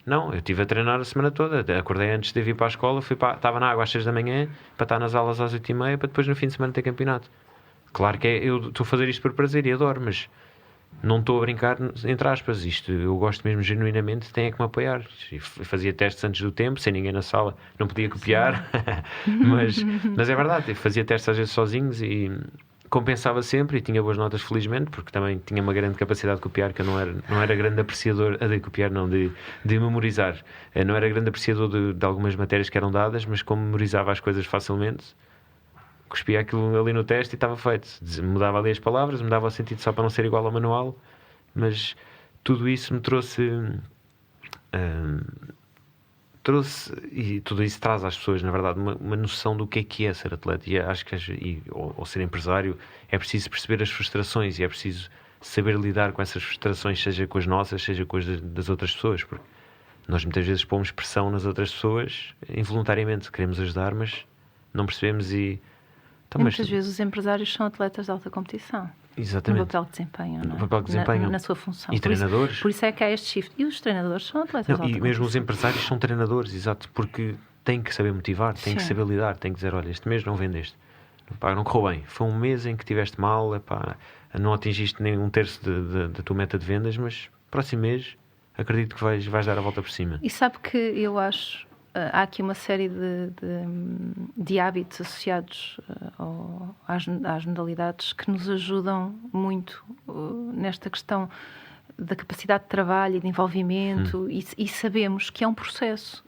Não, eu estive a treinar a semana toda, acordei antes de vir para a escola, estava na água às 6 da manhã, para estar nas aulas às 8h30, para depois no fim de semana ter campeonato. Claro que eu estou a fazer isto por prazer e adoro, mas não estou a brincar, entre aspas. Isto eu gosto mesmo genuinamente, tem que me apoiar. Eu fazia testes antes do tempo, sem ninguém na sala, não podia copiar, mas é verdade, eu fazia testes às vezes sozinhos e compensava sempre e tinha boas notas, felizmente, porque também tinha uma grande capacidade de copiar, que eu não era grande apreciador, de copiar não, de memorizar. Eu não era grande apreciador de algumas matérias que eram dadas, mas como memorizava as coisas facilmente, cuspia aquilo ali no teste e estava feito. Mudava ali as palavras, mudava o sentido só para não ser igual ao manual, mas tudo isso me trouxe e tudo isso traz às pessoas, na verdade, uma noção do que é ser atleta. E acho que ou ser empresário, é preciso perceber as frustrações e é preciso saber lidar com essas frustrações, seja com as nossas, seja com as das outras pessoas, porque nós muitas vezes pomos pressão nas outras pessoas involuntariamente, queremos ajudar, mas não percebemos muitas vezes os empresários são atletas de alta competição. Exatamente. No papel que desempenham, não é? No papel que desempenham. Na sua função. E treinadores. Por isso é que há este shift. E os treinadores são atletas de alta competição. E mesmo os empresários são treinadores, exato, porque têm que saber motivar, têm que saber lidar, têm que dizer, olha, este mês não vendeste. Não correu bem. Foi um mês em que estiveste mal, não atingiste nem um terço da tua meta de vendas, mas próximo mês acredito que vais dar a volta por cima. E sabe que eu acho, há aqui uma série de hábitos associados às modalidades que nos ajudam muito nesta questão da capacidade de trabalho e de envolvimento, e sabemos que é um processo,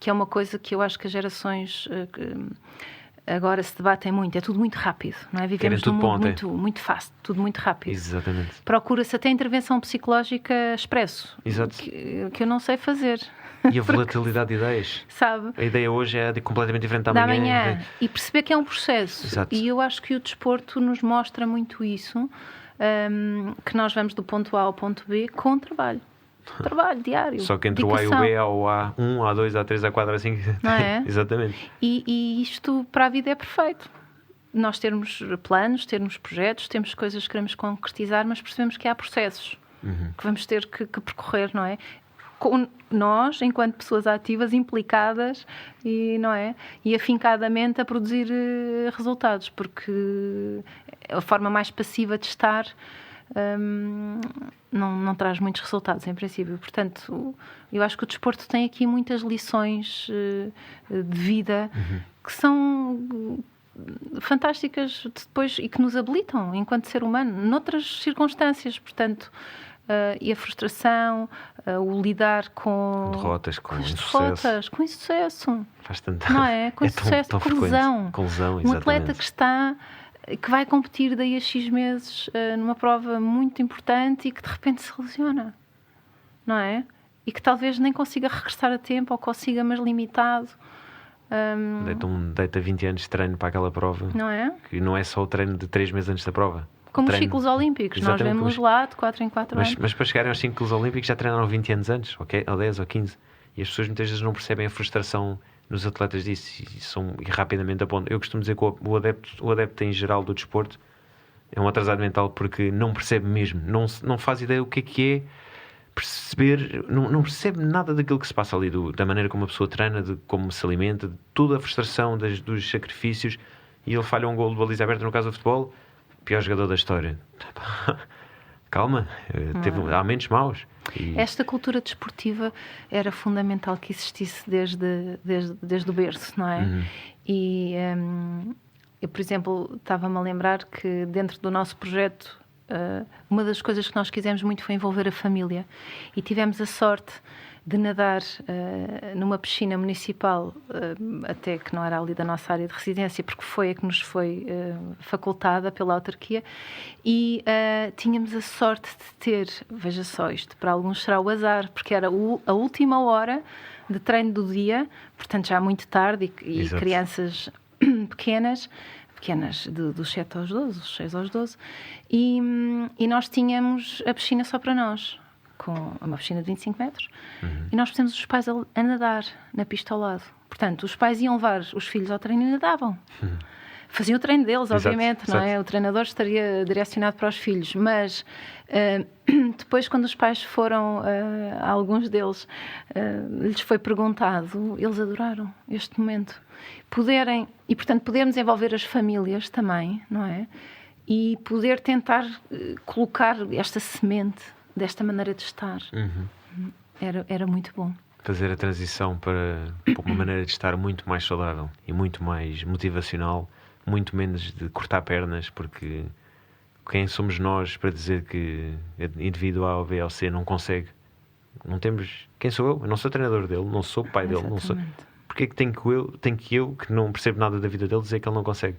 que é uma coisa que eu acho que as gerações agora se debatem muito. É tudo muito rápido, não é? Vivemos num mundo muito fast, tudo muito rápido. Exatamente. Procura-se até intervenção psicológica expresso. Exato. Que eu não sei fazer. E a volatilidade de ideias. Sabe? A ideia hoje é completamente diferente da manhã. E perceber que é um processo. Exato. E eu acho que o desporto nos mostra muito isso, que nós vamos do ponto A ao ponto B com trabalho. Trabalho diário. Só que entre dedicação. O A e o B há o A1, A2, A3, A4, A5. Não é? Exatamente. E isto para a vida é perfeito. Nós termos planos, termos projetos, temos coisas que queremos concretizar, mas percebemos que há processos que vamos ter que percorrer, não é? Com nós, enquanto pessoas ativas, implicadas não é? E afincadamente a produzir resultados, porque a forma mais passiva de estar não traz muitos resultados, em princípio. Portanto, eu acho que o desporto tem aqui muitas lições de vida que são fantásticas depois e que nos habilitam enquanto ser humano, noutras circunstâncias. Portanto, e a frustração, o lidar com derrotas, com insucesso. Com insucesso. Faz tanto. Não é? Com insucesso, tão com lesão. Exatamente. Um atleta que vai competir daí a X meses numa prova muito importante e que de repente se lesiona, não é? E que talvez nem consiga regressar a tempo ou consiga, mas limitado. Deita 20 anos de treino para aquela prova. Não é? Que não é só o treino de 3 meses antes da prova. Como os ciclos olímpicos. Exatamente. Nós vemos lá de 4 em 4 anos. Mas para chegarem aos ciclos olímpicos já treinaram 20 anos antes, ou 10 ou 15. E as pessoas muitas vezes não percebem a frustração nos atletas disso e rapidamente apontam. Eu costumo dizer que o adepto em geral do desporto é um atrasado mental porque não percebe mesmo, não faz ideia do que é perceber, não percebe nada daquilo que se passa ali, da maneira como a pessoa treina, de como se alimenta, de toda a frustração dos sacrifícios, e ele falha um golo de baliza aberta no caso do futebol, pior jogador da história. Calma, há momentos maus. Esta cultura desportiva era fundamental que existisse desde o berço, não é? E eu, por exemplo, estava-me a lembrar que dentro do nosso projeto uma das coisas que nós quisemos muito foi envolver a família, e tivemos a sorte de nadar numa piscina municipal, até que não era ali da nossa área de residência, porque foi a que nos foi facultada pela autarquia, e tínhamos a sorte de ter, veja só, isto para alguns será o azar, porque era a última hora de treino do dia, portanto já muito tarde, e crianças pequenas dos 7 aos 12, dos 6 aos 12, e nós tínhamos a piscina só para nós, com uma piscina de 25 metros, e nós pusemos os pais a nadar na pista ao lado. Portanto, os pais iam levar os filhos ao treino e nadavam. Faziam o treino deles, obviamente, exato, não é? O treinador estaria direcionado para os filhos, mas depois, quando os pais foram, alguns deles, lhes foi perguntado, eles adoraram este momento. E portanto, podermos envolver as famílias também, não é? E poder tentar colocar esta semente desta maneira de estar. Era muito bom. Fazer a transição para uma maneira de estar muito mais saudável e muito mais motivacional, muito menos de cortar pernas, porque quem somos nós para dizer que indivíduo A ou B ou C não consegue? Não temos... Quem sou eu? Eu não sou treinador dele, não sou pai dele, não sou... Porquê que tenho que eu, que não percebo nada da vida dele, dizer que ele não consegue?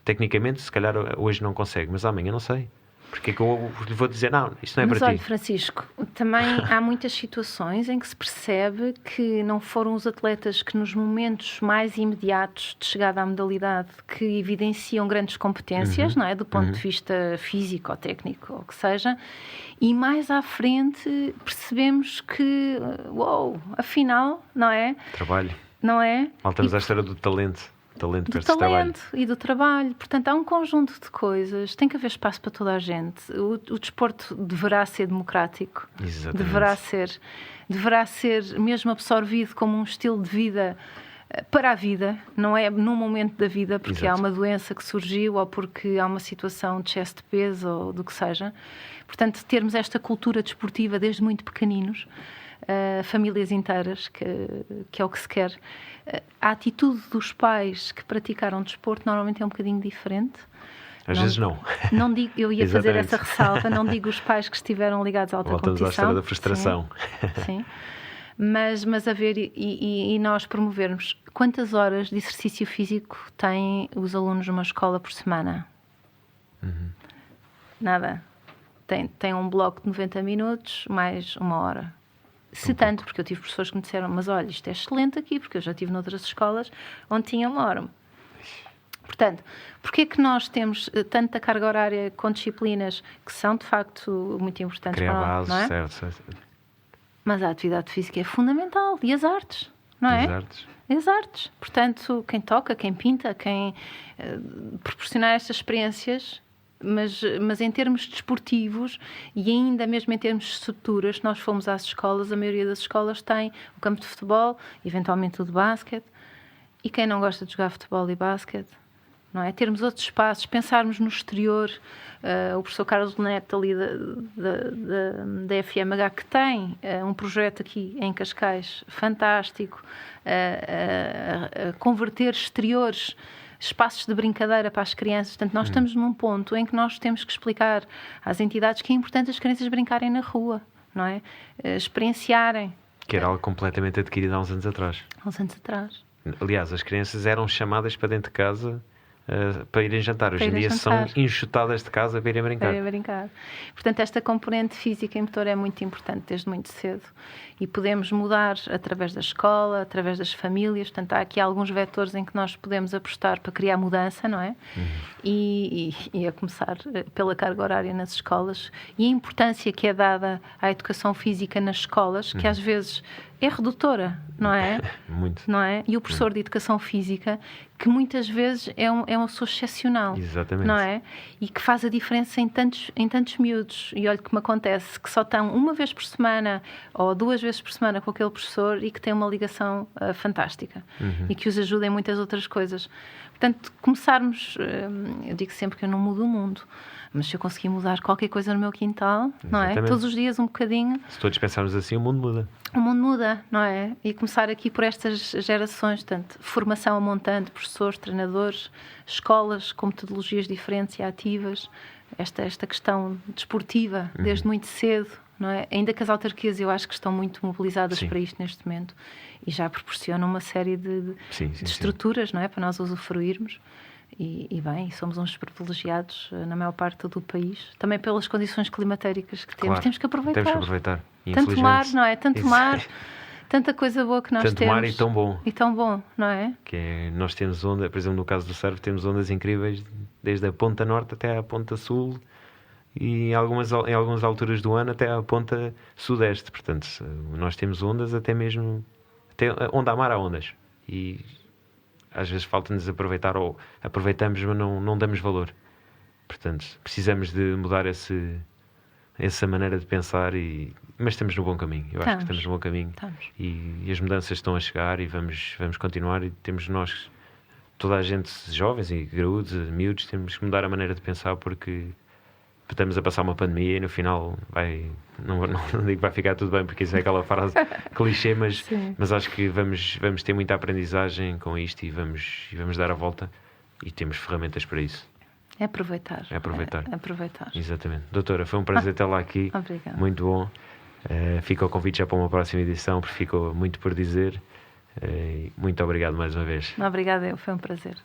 Tecnicamente, se calhar hoje não consegue, mas amanhã não sei. Porque é que eu lhe vou dizer, não, isto não é para ti? Mas olha, Francisco, também há muitas situações em que se percebe que não foram os atletas que nos momentos mais imediatos de chegada à modalidade que evidenciam grandes competências, não é? Do ponto de vista físico ou técnico, ou o que seja, e mais à frente percebemos que, afinal, não é? Trabalho. Não é? Voltamos à história do talento. Do talento e do trabalho. Portanto, há um conjunto de coisas. Tem que haver espaço para toda a gente. O desporto deverá ser democrático. Exatamente. Deverá ser mesmo absorvido como um estilo de vida para a vida, não é num momento da vida porque Exato. há uma doença que surgiu ou porque há uma situação de excesso de peso ou do que seja. Portanto, termos esta cultura desportiva desde muito pequeninos, famílias inteiras, que é o que se quer. A atitude dos pais que praticaram desporto normalmente é um bocadinho diferente. Às vezes não. Não digo, eu ia fazer Exatamente. essa ressalva, não digo os pais que estiveram ligados à alta Voltamos à competição. história da frustração. Sim, sim. Mas haver e nós promovermos quantas horas de exercício físico têm os alunos numa escola por semana? Nada. Tem um bloco de 90 minutos mais 1 hora. Se tanto, porque eu tive professores que me disseram, mas olha, isto é excelente aqui, porque eu já estive noutras escolas onde tinha 1 hora. Portanto, porquê é que nós temos tanta carga horária com disciplinas que são, de facto, muito importantes Criar para nós, bases, não é? certo. Mas a atividade física é fundamental. E as artes, não é? As artes. As artes. Portanto, quem toca, quem pinta, quem proporcionar estas experiências, mas em termos desportivos e ainda mesmo em termos de estruturas, se nós fomos às escolas, a maioria das escolas tem o campo de futebol, eventualmente o de basquete, e quem não gosta de jogar futebol e basquete, não é? Termos outros espaços, pensarmos no exterior. O professor Carlos Neto ali da FMH, que tem um projeto aqui em Cascais fantástico, a converter exteriores, espaços de brincadeira para as crianças. Portanto, nós estamos num ponto em que nós temos que explicar às entidades que é importante as crianças brincarem na rua, não é? Experienciarem. Que era algo completamente adquirido há uns anos atrás. Há uns anos atrás. Aliás, as crianças eram chamadas para dentro de casa para irem jantar. Hoje em dia são enxutadas de casa para irem brincar. Para irem brincar. Portanto, esta componente física e motor é muito importante desde muito cedo. E podemos mudar através da escola, através das famílias. Portanto, há aqui alguns vetores em que nós podemos apostar para criar mudança, não é? E a começar pela carga horária nas escolas. E a importância que é dada à educação física nas escolas, que às vezes é redutora, não é? Muito. Não é? E o professor de educação física, que muitas vezes é uma pessoa excepcional. Exatamente. Não é? E que faz a diferença em tantos miúdos. E olha que me acontece que só estão 1 vez por semana ou 2 vezes por semana com aquele professor e que tem uma ligação fantástica. E que os ajuda em muitas outras coisas. Portanto, começarmos... eu digo sempre que eu não mudo o mundo, mas se eu conseguir mudar qualquer coisa no meu quintal, não é? Todos os dias um bocadinho. Se todos pensarmos assim, o mundo muda. O mundo muda, não é? E começar aqui por estas gerações, tanto formação a montante, professores, treinadores, escolas com metodologias diferentes e ativas, esta questão desportiva desde muito cedo, não é? Ainda que as autarquias eu acho que estão muito mobilizadas para isto neste momento e já proporcionam uma série de estruturas, não é? Para nós usufruirmos. E bem, somos uns privilegiados na maior parte do país, também pelas condições climatéricas que temos. Claro, temos que aproveitar. Temos que aproveitar. Tanto mar, não é? Tanto mar, tanta coisa boa que nós Tanto temos. mar e tão bom. E tão bom, não é? Nós temos ondas, por exemplo, no caso do surf, temos ondas incríveis desde a ponta norte até à ponta sul e em algumas alturas do ano até à ponta sudeste. Portanto, nós temos ondas até mesmo... Até onde há mar há ondas. E... às vezes falta-nos aproveitar ou aproveitamos, mas não damos valor. Portanto, precisamos de mudar essa maneira de pensar, mas estamos no bom caminho. Eu acho que estamos no bom caminho. E as mudanças estão a chegar e vamos continuar. E temos nós, toda a gente, jovens e graúdos, miúdos, temos que mudar a maneira de pensar porque estamos a passar uma pandemia e no final não digo que vai ficar tudo bem, porque isso é aquela frase clichê, mas acho que vamos ter muita aprendizagem com isto e vamos dar a volta e temos ferramentas para isso. É aproveitar. É aproveitar. É aproveitar. Exatamente. Doutora, foi um prazer tê-la aqui. Obrigada. Muito bom. Fica o convite já para uma próxima edição, porque ficou muito por dizer. Muito obrigado mais uma vez. Obrigada, foi um prazer.